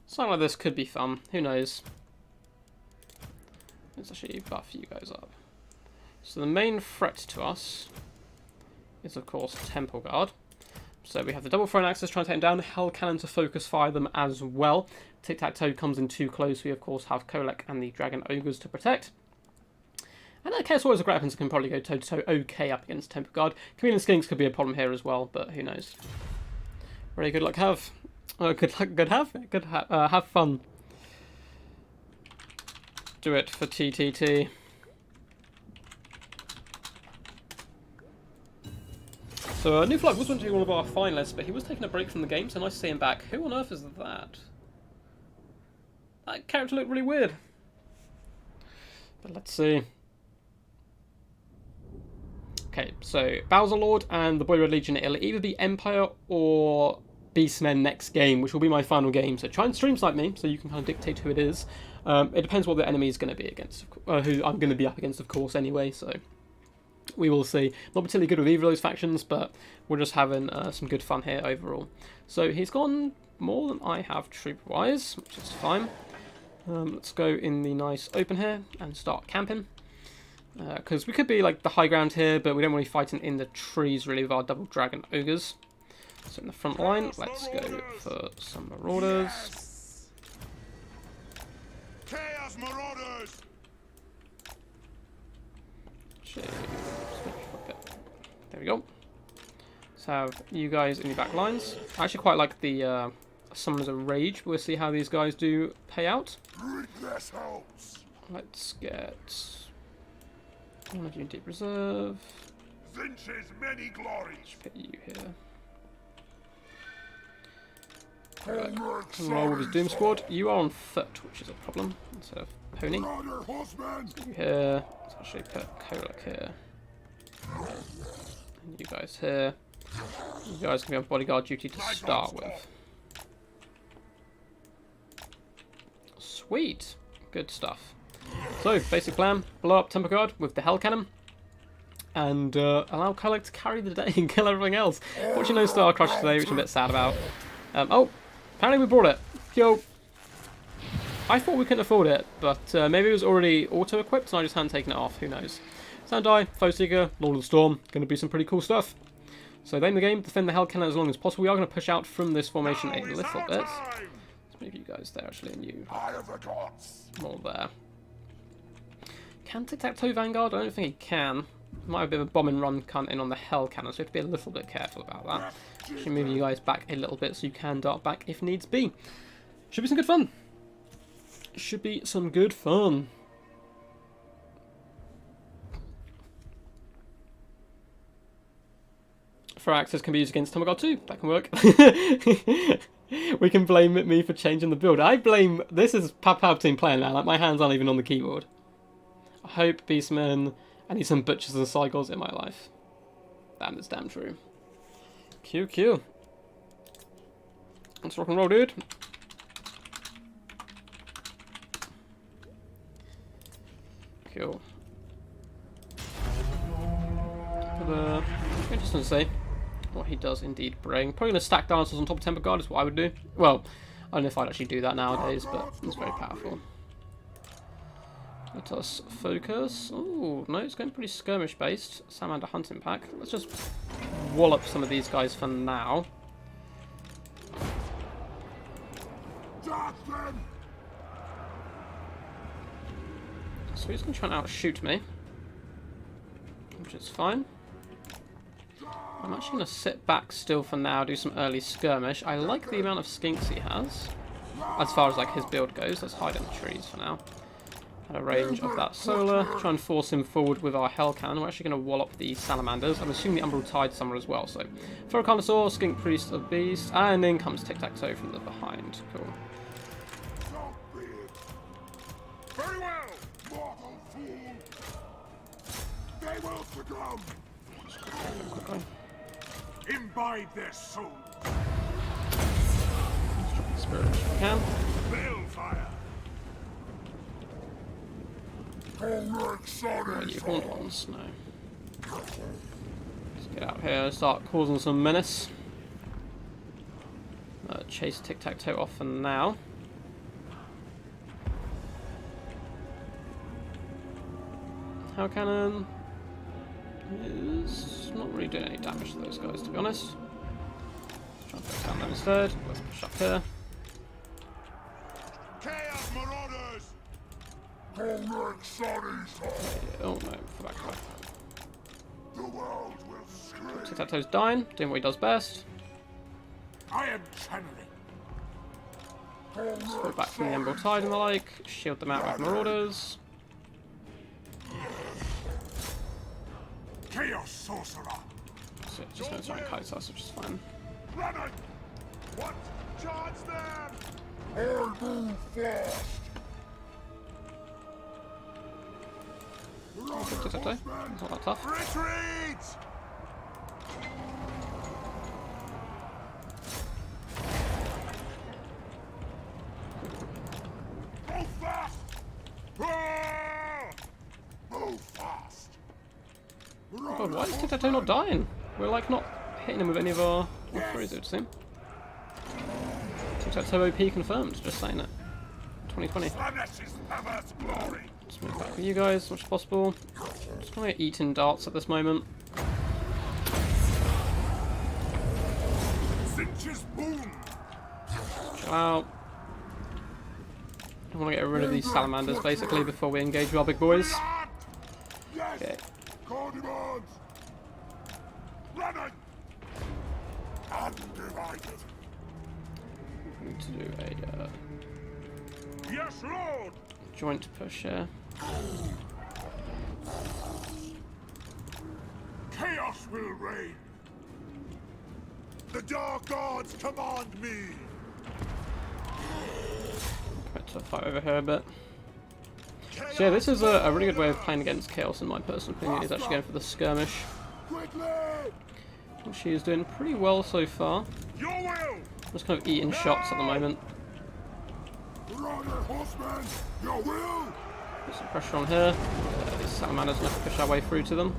Something like this could be fun. Who knows? Let's actually buff you guys up. So the main threat to us is, of course, Temple Guard. So we have the double Throne Axes trying to take them down, Hell Cannon to focus fire them as well. Tic-Tac-Toe comes in too close. We, of course, have Kolek and the Dragon Ogres to protect. And Chaos Warriors are great weapons, can probably go toe-to-toe okay up against Temple Guard. Chameleon Skinks could be a problem here as well, but who knows. Really good luck have. Good luck, have fun. Do it for TTT. So New Flight was meant to be one of our finalists, but he was taking a break from the game, so nice to see him back. Who on earth is that? That character looked really weird. But let's see. Okay, so Bowser Lord and the Boy Red Legion, it'll either be Empire or Beastmen next game, which will be my final game. So try and stream snipe me, so you can kind of dictate who it is. It depends what the enemy is going to be against, who I'm going to be up against, of course, anyway, so we will see. Not particularly good with either of those factions, but we're just having some good fun here overall. So he's gone more than I have troop-wise, which is fine. Let's go in the nice open here and start camping. Because we could be like the high ground here, but we don't want to be fighting in the trees really with our double Dragon Ogres. So in the front line, let's go for some Marauders. Chaos Marauders! Actually, there we go. Let's have you guys in your back lines. I actually quite like the Summons of Rage. We'll see how these guys do pay out. Let's get one of you in deep reserve. Zinch's many glories. Let's put you here. Right. Roll with his Doom Squad. You are on foot, which is a problem, instead of pony. So you here. Let's actually put Kolak here. And you guys here. You guys can be on bodyguard duty to start with. Sweet. Good stuff. So, basic plan. Blow up Temple Guard with the Hell Cannon. And allow Kolak to carry the day and kill everything else. Fortunately, no Star Crush today, which I'm a bit sad about. Oh, apparently we brought it. Yo. I thought we couldn't afford it, but maybe it was already auto-equipped and I just hadn't taken it off. Who knows? Sandai, Foe Seeker, Lord of the Storm. Going to be some pretty cool stuff. So late in the game, defend the Hell Cannon as long as possible. We are going to push out from this formation a little bit. Let's move you guys there, actually, and you more there. Can Tic-Tac-Toe Vanguard? I don't think he can. Might have a bit of a bomb and run cunt in on the Hell Cannon, so you have to be a little bit careful about that. Actually move you guys back a little bit so you can dart back if needs be. Should be some good fun. Should be some good fun. Firaxis can be used against Temple Guard too. That can work. We can blame me for changing the build. I blame... This is Palpatine playing now. Like, my hands aren't even on the keyboard. I hope Beastmen... I need some Butchers and Cycles in my life. Damn, that's damn true. QQ. Let's rock and roll, dude. Cool. But, interesting to see what he does indeed bring. Probably going to stack Dinosaurs on top of Temple Guard is what I would do. Well, I don't know if I'd actually do that nowadays, but it's very powerful. Let us focus. Oh, no, it's going pretty skirmish based. Salamander Hunting Pack. Let's just wallop some of these guys for now. So he's going to try and outshoot me, which is fine. I'm actually going to sit back still for now, do some early skirmish. I like the amount of skinks he has, as far as like his build goes. Let's hide in the trees for now. At a range of that solar, try and force him forward with our Hell Cannon. We're actually going to wallop the Salamanders. I'm assuming the Umbral Tide somewhere as well. So, Feroconnosaur, Skink Priest of Beast, and in comes Tic-Tac-Toe from the behind. Cool. Very well, mortal fool. They will succumb. Imbibe their soul. Spirit if we can. Balefire. What you horned ones? No. Let's get out here and start causing some menace. Chase Tic-Tac-Toe off for now. Hell Cannon is not really doing any damage to those guys, to be honest. Try and put down them instead. Let's push up here. Chaos Marauders. Oh no, fall back. The world will scream. Tic-Tac-Toe's dying, doing what he does best. I am channeling. Let's go back from the Umbral Tide and the like. Shield them out with Marauders. Chaos Sorcerer. So just going to try and kite us, which is fine. Running. What? Charge them. I move fast. Tic-Tac-Toe. It's not that tough. Retreat. Move fast. Move fast. Oh god, why is Tic-Tac-Toe not dying? We're like not hitting him with any of our authorities, it would seem. Tic-Tac-Toe OP confirmed, just saying it. 2020. Just move back with you guys as much as possible. Just trying to eat in darts at this moment. Chill out. I want to get rid of these salamanders basically before we engage with our big boys. Okay. Core demands! Running! Undivided! Need to do a Yes, Lord! joint push here. Chaos will reign! The Dark Gods command me! Try to fight over here a bit. So yeah, this is a really good way of playing against Chaos in my personal opinion. He's actually going for the skirmish, Quickly! which he is doing pretty well so far. Your will! Just kind of eating shots at the moment. Runner, horseman! Your will! Put some pressure on here. These salamanders going to push our way through to them.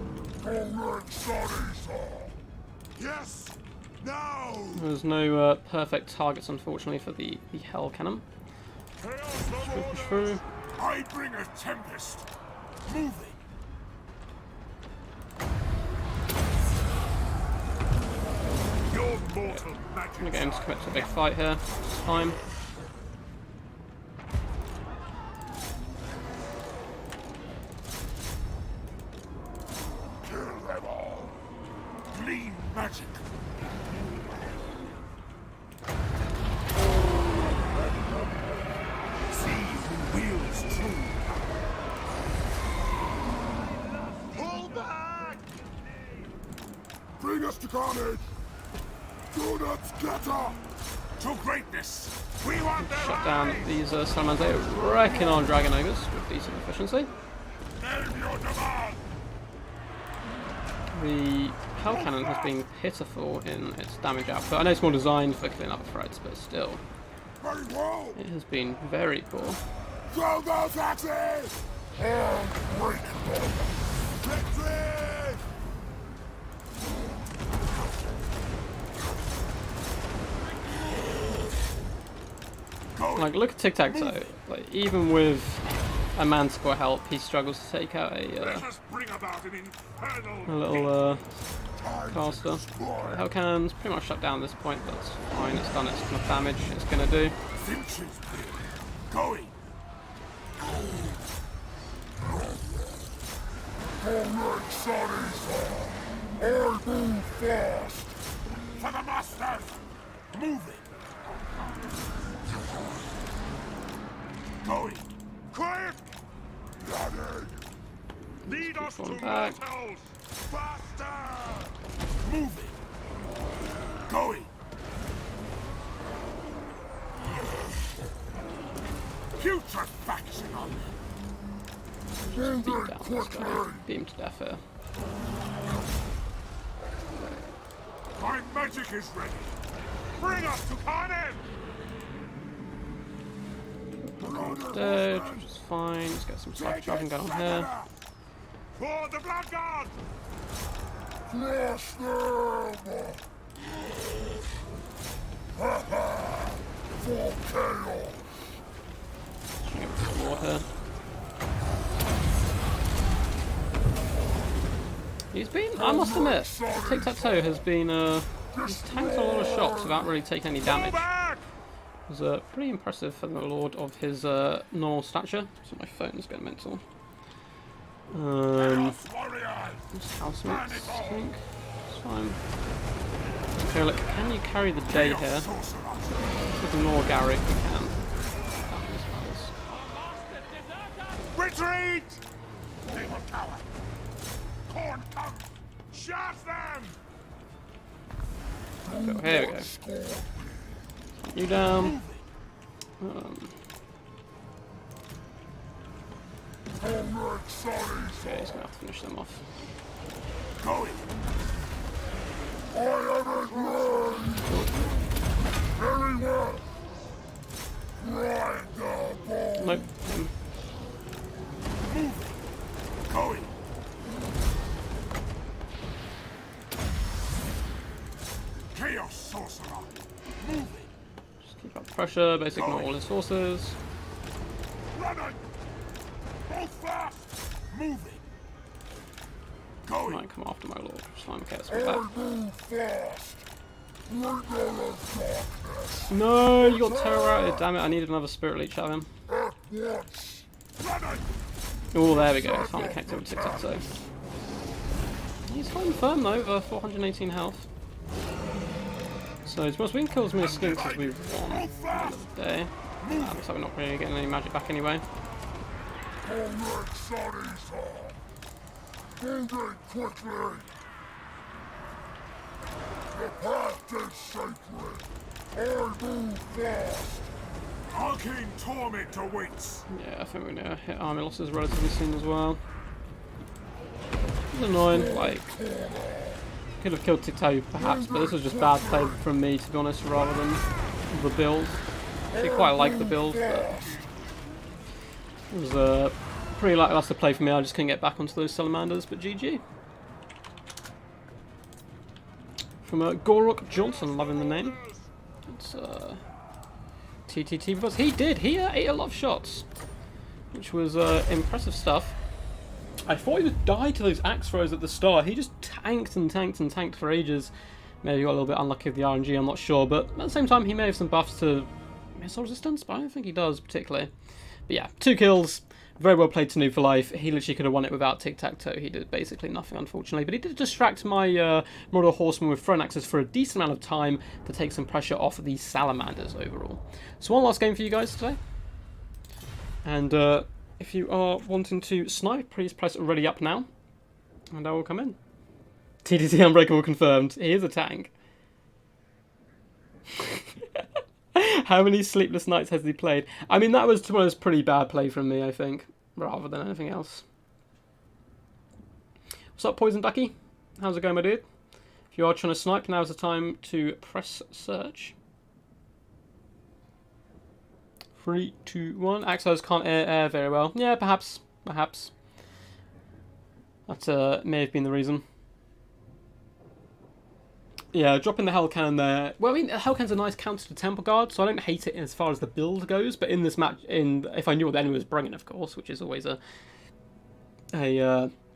Yes! Now! There's no perfect targets, unfortunately, for the Hell Cannon. Chaos no Push orders. through. I bring a tempest! Moving! Your mortal magic! I'm going to get him to commit to a big fight here. It's fine. Kill them all! Clean magic! See who wields true power. Pull back! Bring us to carnage! Do not scatter! To greatness! We want their Shut down these salamanders. They're wrecking on Dragon Ogres with decent efficiency. Name your demand! The Hell Cannon has been pitiful in its damage output. I know it's more designed for killing other threats, but still, Very well! it has been very poor. Throw those axes! And break them! Victory! Like, look at Tic Tac Toe. Like, even with a Manticore help, he struggles to take out Let a us bring about an infernal little time to caster. destroy. The Hell Cannon's pretty much shut down at this point. That's fine. It's done its kind of damage it's gonna do. Finches going. Alright, sorries. I move fast. For the masters. Moving. Going. Quiet. Running. Lead us to Falling back. mortals. Faster. Moving. Going. Putrefaction on them. Beat down this guy. Beat him to death here. My magic is ready. Bring us to Carnage. Dead, which is fine. Let's get some self charging going on here. For the Blood God. Flash them. For chaos. Swing it with the water. He's been, I must admit, Tic Tac Toe has been, he's tanked a lot of shots without really taking any damage. It was pretty impressive for the lord of his normal stature. So my phone's going mental. Just housemates, I think. It's fine. Okay, look, can you carry the day here? Let's ignore Gary if we can. Retreat! They will cower. Corn come. Shot them! So here we go. Hunt you down. Okay, he's gonna have to finish them off. Going. I am at work. Very well. Ride the ball. Nope. Going. Chaos sorcerer. Moving. Just keep up the pressure, basically ignore all his forces. Running. Move fast. Moving. Going. Might come after my lord, which is fine. Okay, let's move back. Move fast. Riddle of darkness. No, you got terror out. Damn it, I needed another spirit leech out of him. At once. Running. Oh, there we go. Finally connected with Tic Tac Toe. He's holding firm though, 418 health. So it's most we can kill as many skinks as we want at the end of the day. Looks like we're not really getting any magic back anyway. Move it quickly! The path is sacred! I move fast! Arcane torment awaits! Yeah, I think we're gonna hit army losses relatively soon as well. It's annoying, like, could have killed Tic-Tac perhaps, but this was just bad play from me to be honest, rather than the build. I actually quite like the build, but it was a pretty lackluster play for me. I just couldn't get back onto those salamanders, but GG. From Gorok Johnson, loving the name. It's TTT because he ate a lot of shots, which was impressive stuff. I thought he would die to those axe throws at the start. He just tanked and tanked and tanked for ages. Maybe got a little bit unlucky with the RNG, I'm not sure, but at the same time he may have some buffs to missile resistance, but I don't think he does particularly. But yeah, 2 kills. Very well played to Noob for Life. He literally could have won it without Tic-Tac-Toe. He did basically nothing, unfortunately. But he did distract my Marauder Horseman with thrown axes for a decent amount of time to take some pressure off the Salamanders overall. So one last game for you guys today. And if you are wanting to snipe, please press Ready Up now. And I will come in. TTT Unbreakable confirmed. He is a tank. How many sleepless nights has he played? I mean, that was, to be honest, pretty bad play from me, I think, rather than anything else. What's up, Poison Ducky? How's it going, my dude? If you are trying to snipe, now's the time to press search. 3, 2, 1. Axos can't air very well. Yeah, perhaps. Perhaps. That may have been the reason. Yeah, dropping the Hell Cannon there. Well, I mean, Hell Cannon's a nice counter to Temple Guard, so I don't hate it as far as the build goes. But in this match, if I knew what the enemy was bringing, of course, which is always a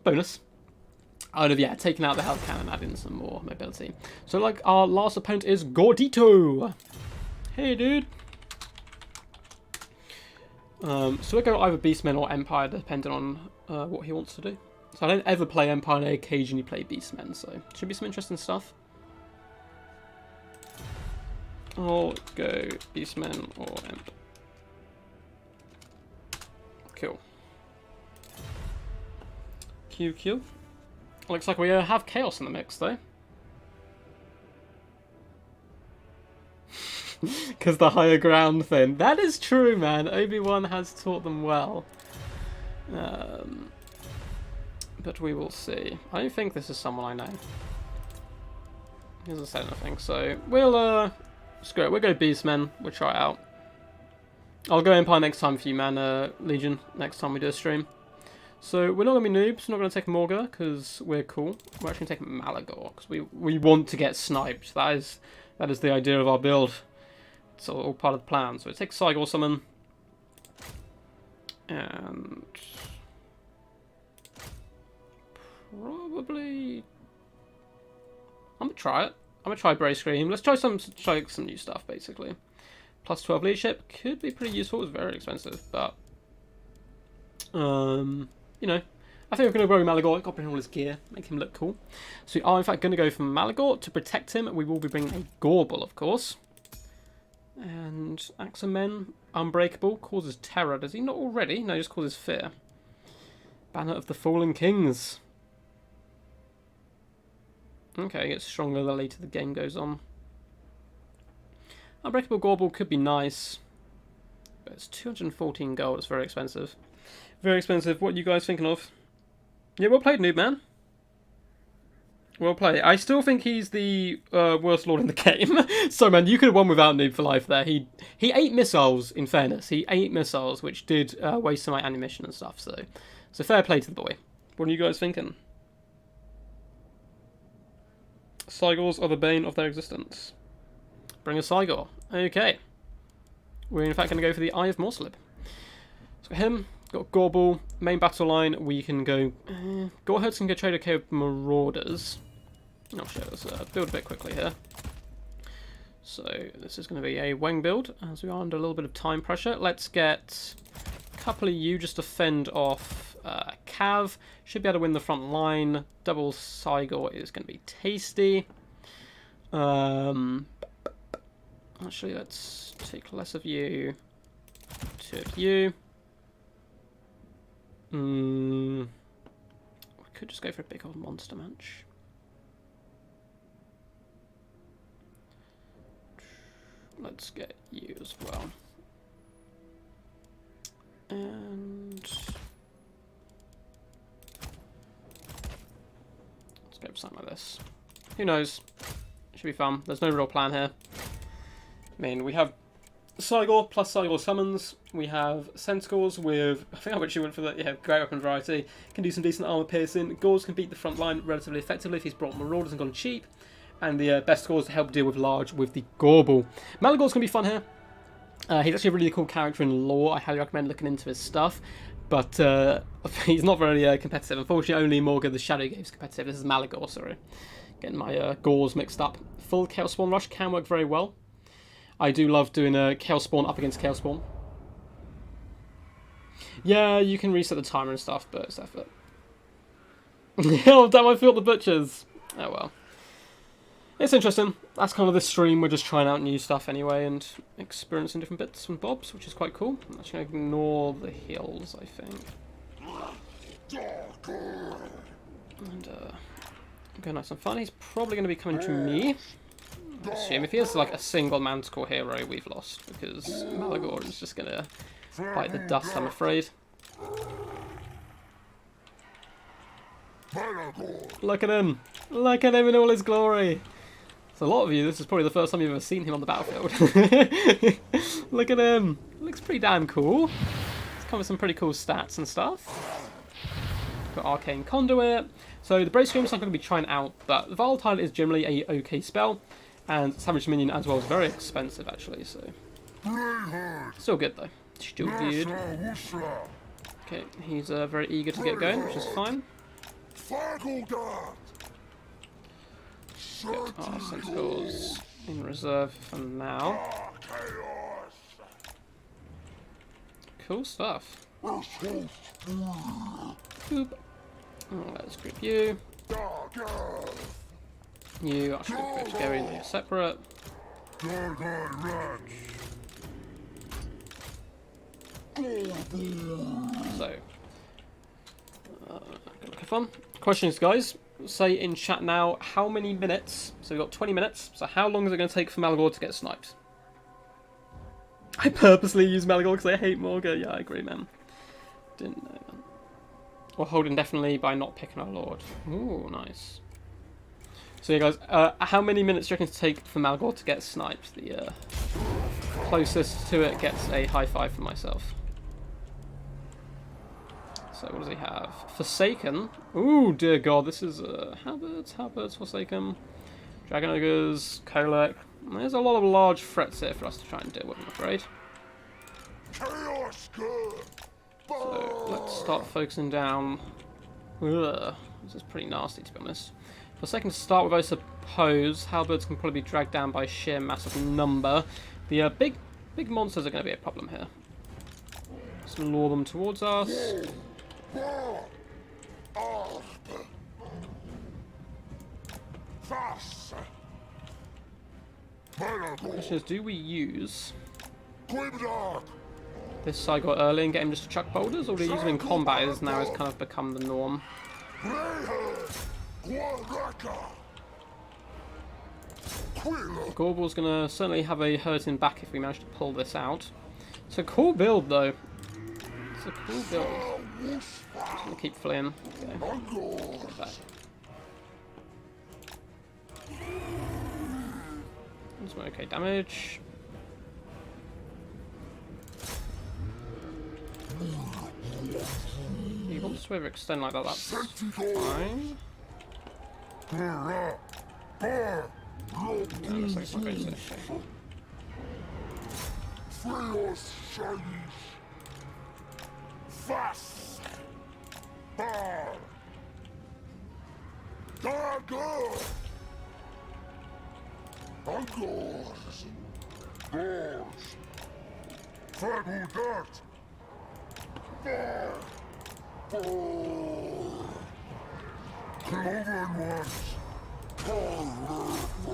bonus, I would have, yeah, taken out the Hell Cannon and added in some more mobility. So, like, our last opponent is Gordito. Hey, dude. So we'll go either Beastmen or Empire, depending on what he wants to do. So I don't ever play Empire, and I occasionally play Beastmen, so should be some interesting stuff. I'll go Beastmen or Emp. Cool. QQ. Looks like we have Chaos in the mix, though. Because the higher ground thing. That is true, man. Obi-Wan has taught them well. But we will see. I don't think this is someone I know. He hasn't said anything, so we'll screw it. We'll go Beastmen. We'll try it out. I'll go Empire next time for you, man. Legion, next time we do a stream. So we're not going to be noobs. We're not going to take Morga because we're cool. We're actually going to take Malagor because we want to get sniped. That is the idea of our build. It's all part of the plan. So we take Cygor Summon. And probably I'm gonna try it. I'm gonna try Bray Scream. Let's try some new stuff basically. Plus 12 leadership could be pretty useful. It's very expensive, but you know, I think we're gonna go Malagor. Got to bring all his gear, make him look cool. So we are in fact gonna go for Malagor to protect him. We will be bringing a Gorbel, of course. And Axemen, Unbreakable, causes terror. Does he not already? No, he just causes fear. Banner of the Fallen Kings. Okay, it gets stronger the later the game goes on. Unbreakable Gorbel could be nice. But it's 214 gold, it's very expensive. Very expensive. What are you guys thinking of? Yeah, well played, Noob Man. Well played. I still think he's the worst lord in the game. So, man, you could have won without Noob for Life there. He ate missiles, in fairness. He ate missiles, which did waste some of my animation and stuff. So fair play to the boy. What are you guys thinking? Cygors are the bane of their existence. Bring a Cygor. Okay. We're in fact going to go for the Eye of Morslib. So him, got Gorbel, main battle line, we can go... Gorehurts can go trade okay with Marauders. I'll show us build a bit quickly here. So this is going to be a Weng build, as we are under a little bit of time pressure. Let's get a couple of you just to fend off Cav. Should be able to win the front line. Double Cygor is going to be tasty. Actually, let's take less of you. 2 of you. We could just go for a big old monster match. Let's get you as well. And let's go for something like this. Who knows? Should be fun. There's no real plan here. I mean, we have Cygor plus Cygor summons. We have Centaurs with, I think I actually went for the great weapon variety. Can do some decent armor piercing. Gauls can beat the front line relatively effectively if he's brought Marauders and gone cheap. And the best Gauls to help deal with large with the Gorbel. Malagor's going to be fun here. He's actually a really cool character in lore. I highly recommend looking into his stuff. But he's not very competitive. Unfortunately, only Morga the Shadow Game's competitive. This is Malagor, sorry. Getting my Gauls mixed up. Full Chaos Spawn Rush can work very well. I do love doing a Chaos Spawn up against Chaos Spawn. Yeah, you can reset the timer and stuff, but it's effort. Oh, damn, I feel the butchers. Oh well. It's interesting. That's kind of this stream. We're just trying out new stuff anyway and experiencing different bits and bobs, which is quite cool. I'm actually going to ignore the heals, I think. And go nice and fun. He's probably going to be coming to me. I assume if he is like a single Manticore hero, we've lost, because Malagor is just going to bite the dust, I'm afraid. Look at him! Look at him in all his glory! So a lot of you, this is probably the first time you've ever seen him on the battlefield. Look at him! Looks pretty damn cool. He's come with some pretty cool stats and stuff. Got Arcane Conduit. So the Brave Scream is not going to be trying out, but the Volatile is generally a okay spell. And Savage Minion as well is very expensive actually, so... Still good though. Still good. Okay, he's very eager to get going, which is fine. Get our Centaurs in reserve for now. Cool stuff. Boop. Oh, let's group you. You actually go together and they're separate. So, good fun. Questions, guys. Say in chat now, how many minutes? So we've got 20 minutes. So how long is it going to take for Malagor to get sniped? I purposely use Malagor because I hate Morga. Yeah, I agree, man. Didn't know, man. Or hold indefinitely by not picking our Lord. Ooh, nice. So yeah, guys, how many minutes do you reckon it take for Malagor to get sniped? The closest to it gets a high five for myself. So what does he have? Forsaken. Ooh, dear God, this is Halberds, Forsaken, Dragon Ogres, Kolek. There's a lot of large threats here for us to try and deal with, I'm afraid. So let's start focusing down. Ugh, this is pretty nasty, to be honest. Forsaken to start with, I suppose. Halberds can probably be dragged down by sheer massive number. The big monsters are going to be a problem here. Let's lure them towards us. The question is, do we use this Cygor early and get him just to chuck boulders, or do we use him in combat as now has kind of become the norm? Gorbel's going to certainly have a hurting back if we manage to pull this out. It's a cool build though. It's a cool build. Just going to keep fleeing. Okay. Some okay damage. You want to overextend like that, that's fine. Looks like it's not going to Let's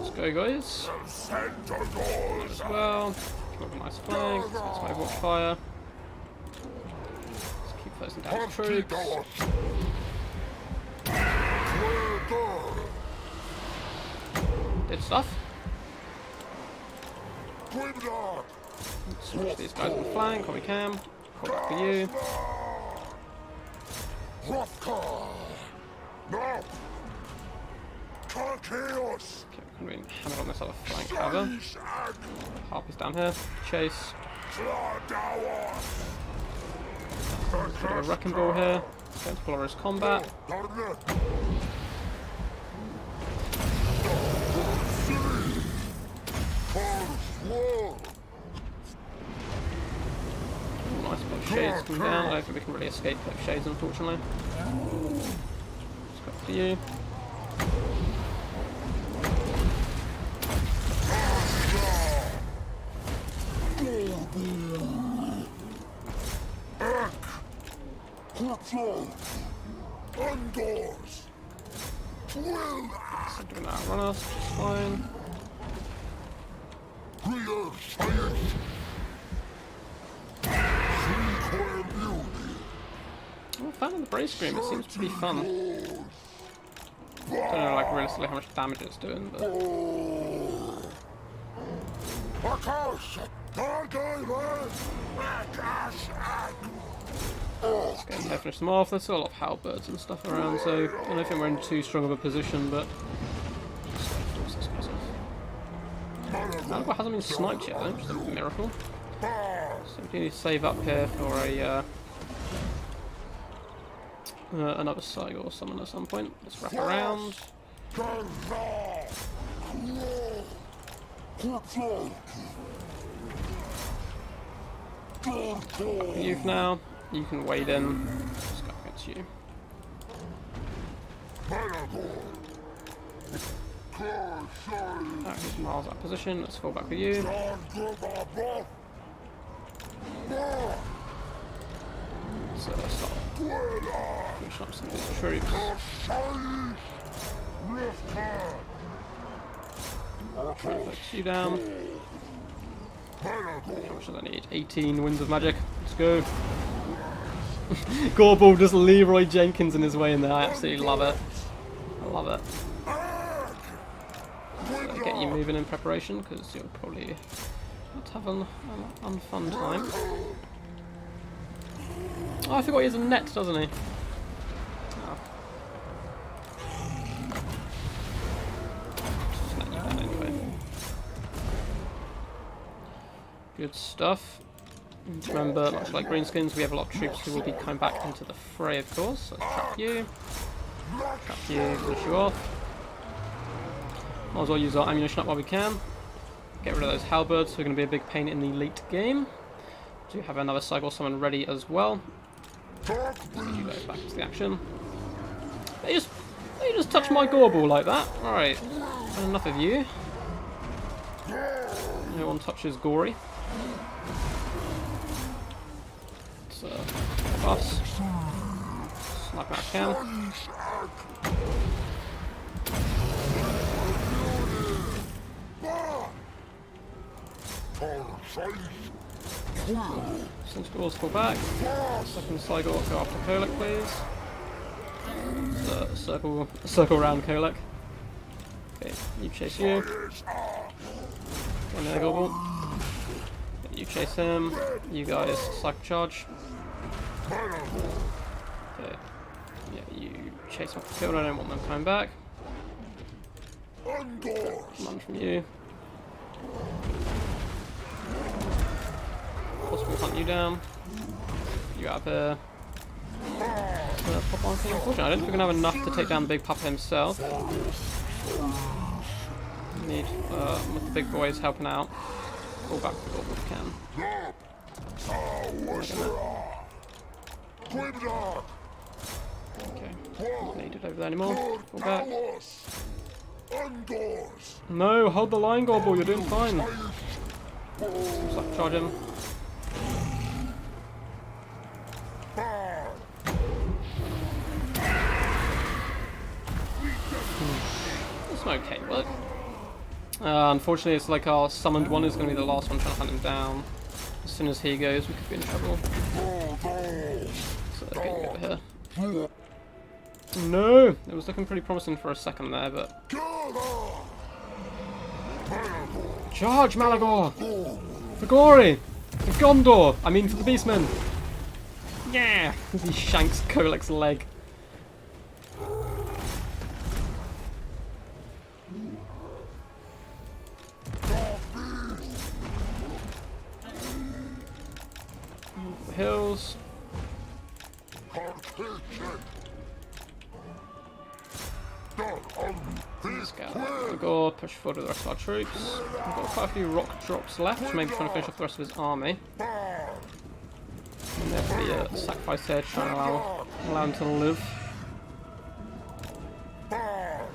go, guys. As well. Keep up a nice flank. Let's my watch fire. Let's keep closing down his troops. Did stuff. Let's switch these guys on the flank when we can. Pull back for you. Chaos. Okay, we're going to be hammered on this other flank, however. Harpy's down here. Chase. Bit of a wrecking ball here. Going to Polaris combat. Nice bit of shades coming down. I don't think we can really escape bit of shades, unfortunately. Let's go for you. Undoors. So doing that run us, which is fine. Real science. I'm a fan of the Brave Scream, it seems pretty fun. I don't know, like, realistically how much damage it's doing, but... Let's go ahead and finish them off. There's still a lot of halberds and stuff around, so I don't think we're in too strong of a position, but... Just force this guys off. Albert hasn't been sniped yet, though, which is a miracle. So we do need to save up here for a... another Saigo or summon at some point. Let's wrap around. You've now. You can wade in. Let's go against you. Alright, here's Miles out of position. Let's fall back with you. So let's start finishing up some of these troops. Try and focus you down. How much does I need? 18 winds of magic. Let's go. Gorball just Leroy Jenkins in his way in there. I absolutely love it. I love it. So get you moving in preparation because you'll probably not have an unfun time. Oh, I forgot he has a net, doesn't he? Oh. Just let you down anyway. Good stuff. And remember, much like greenskins, we have a lot of troops who will be coming back into the fray, of course. So let's trap you, finish you off. Might as well use our ammunition up while we can. Get rid of those halberds, who are going to be a big pain in the late game. Do have another cycle summon ready as well. You go back to the action. They just touch my Gorball like that. Alright, enough of you. No one touches Gory. Buffs. Snipe out can. Since Gauls fall back, second Cygor go after Kolek, please. Circle around Kolek. Okay, you chase you. Go in there, Gorball. You chase him. You guys cycle charge. Okay. Yeah, you chase off the field. I don't want them coming back. None from you. Possibly hunt you down. You out there. Pop on thing. Unfortunately, I don't think we're gonna have enough to take down the big papa himself. Need with the big boys helping out. Pull back the gold if we can. Okay, not needed over there anymore. Pull back. No, hold the line, Gorball, you're doing fine. Charge him. some okay work. Unfortunately, it's like our summoned one is going to be the last one trying to hunt him down. As soon as he goes, we could be in trouble. So, okay, you over here. No! It was looking pretty promising for a second there, but... Charge, Malagor! For Gory! For Gondor! I mean, for the Beastmen! Yeah! He shanks Kolek's leg. Hills. Go push forward with the rest of our troops. We've got quite a few rock drops left, maybe trying to finish off the rest of his army. And there's the sacrifice here, trying to allow him to live. Oh,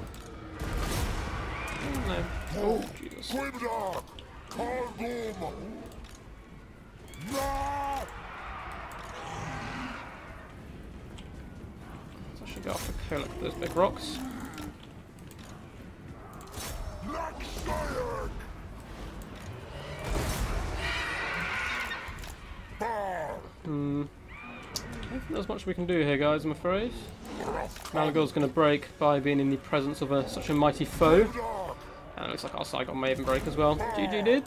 no. Oh, Jesus. So I should go after Kolek with those big rocks. I don't think there's much we can do here, guys, I'm afraid. Malagor's going to break by being in the presence of such a mighty foe. And it looks like our Saigon may even break as well. GG, dude.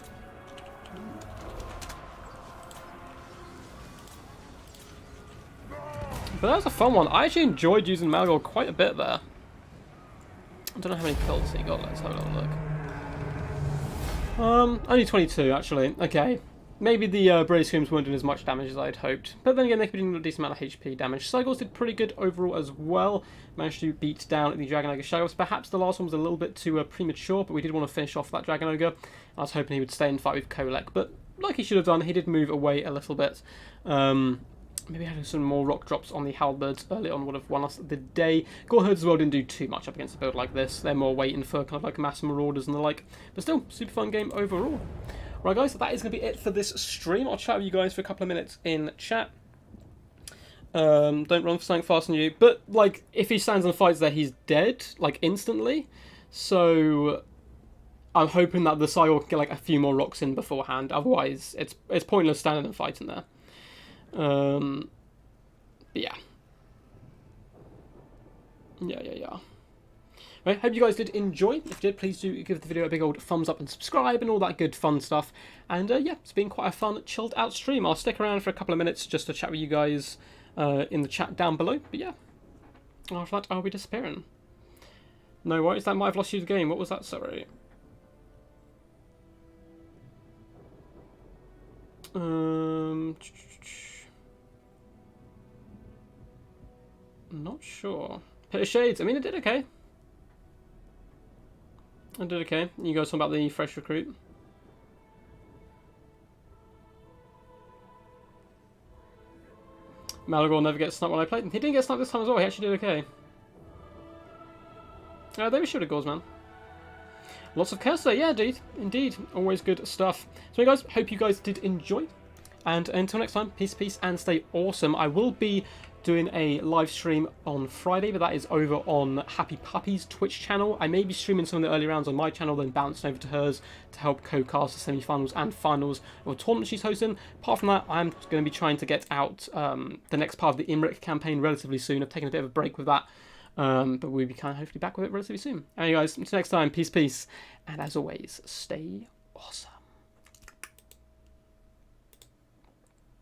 But that was a fun one. I actually enjoyed using Malagor quite a bit there. I don't know how many kills he got. Let's have a little look. Only 22, actually. Okay. Maybe the Brave Screams weren't doing as much damage as I had hoped. But then again, they could be doing a decent amount of HP damage. Cygors did pretty good overall as well. Managed to beat down the Dragon Ogre Shagos. Perhaps the last one was a little bit too premature, but we did want to finish off that Dragon Ogre. I was hoping he would stay and fight with Kolek, but like he should have done, he did move away a little bit. Maybe having some more rock drops on the Halberds early on would have won us the day. Goreherds as well didn't do too much up against a build like this. They're more waiting for kind of like mass marauders and the like. But still, super fun game overall. Right, guys, so that is going to be it for this stream. I'll chat with you guys for a couple of minutes in chat. Don't run for something faster than you. But, like, if he stands and fights there, he's dead, like, instantly. So I'm hoping that the Cygor can get, like, a few more rocks in beforehand. Otherwise, it's pointless standing and fighting there. But yeah. Yeah. Right, hope you guys did enjoy. If you did, please do give the video a big old thumbs up and subscribe and all that good fun stuff. And yeah, it's been quite a fun, chilled out stream. I'll stick around for a couple of minutes just to chat with you guys in the chat down below. But yeah, after that, I'll be disappearing. No worries, that might have lost you the game. What was that, sorry? Not sure. Pit of Shades, I mean, it did okay. I did okay. You guys talking about the fresh recruit? Malagor never gets sniped when I played. He didn't get sniped this time as well. He actually did okay. They were shooting goals, man. Lots of curse there. Yeah, dude. Indeed. Always good stuff. So, guys, hope you guys did enjoy. And until next time, peace, and stay awesome. I will be doing a live stream on Friday, but that is over on Happy Puppy's Twitch channel. I may be streaming some of the early rounds on my channel, then bouncing over to hers to help co-cast the semi-finals and finals of a tournament she's hosting. Apart from that, I'm going to be trying to get out the next part of the Imric campaign relatively soon. I've taken a bit of a break with that, but we'll be kind of hopefully back with it relatively soon. Anyway, guys, until next time, peace, and as always, stay awesome.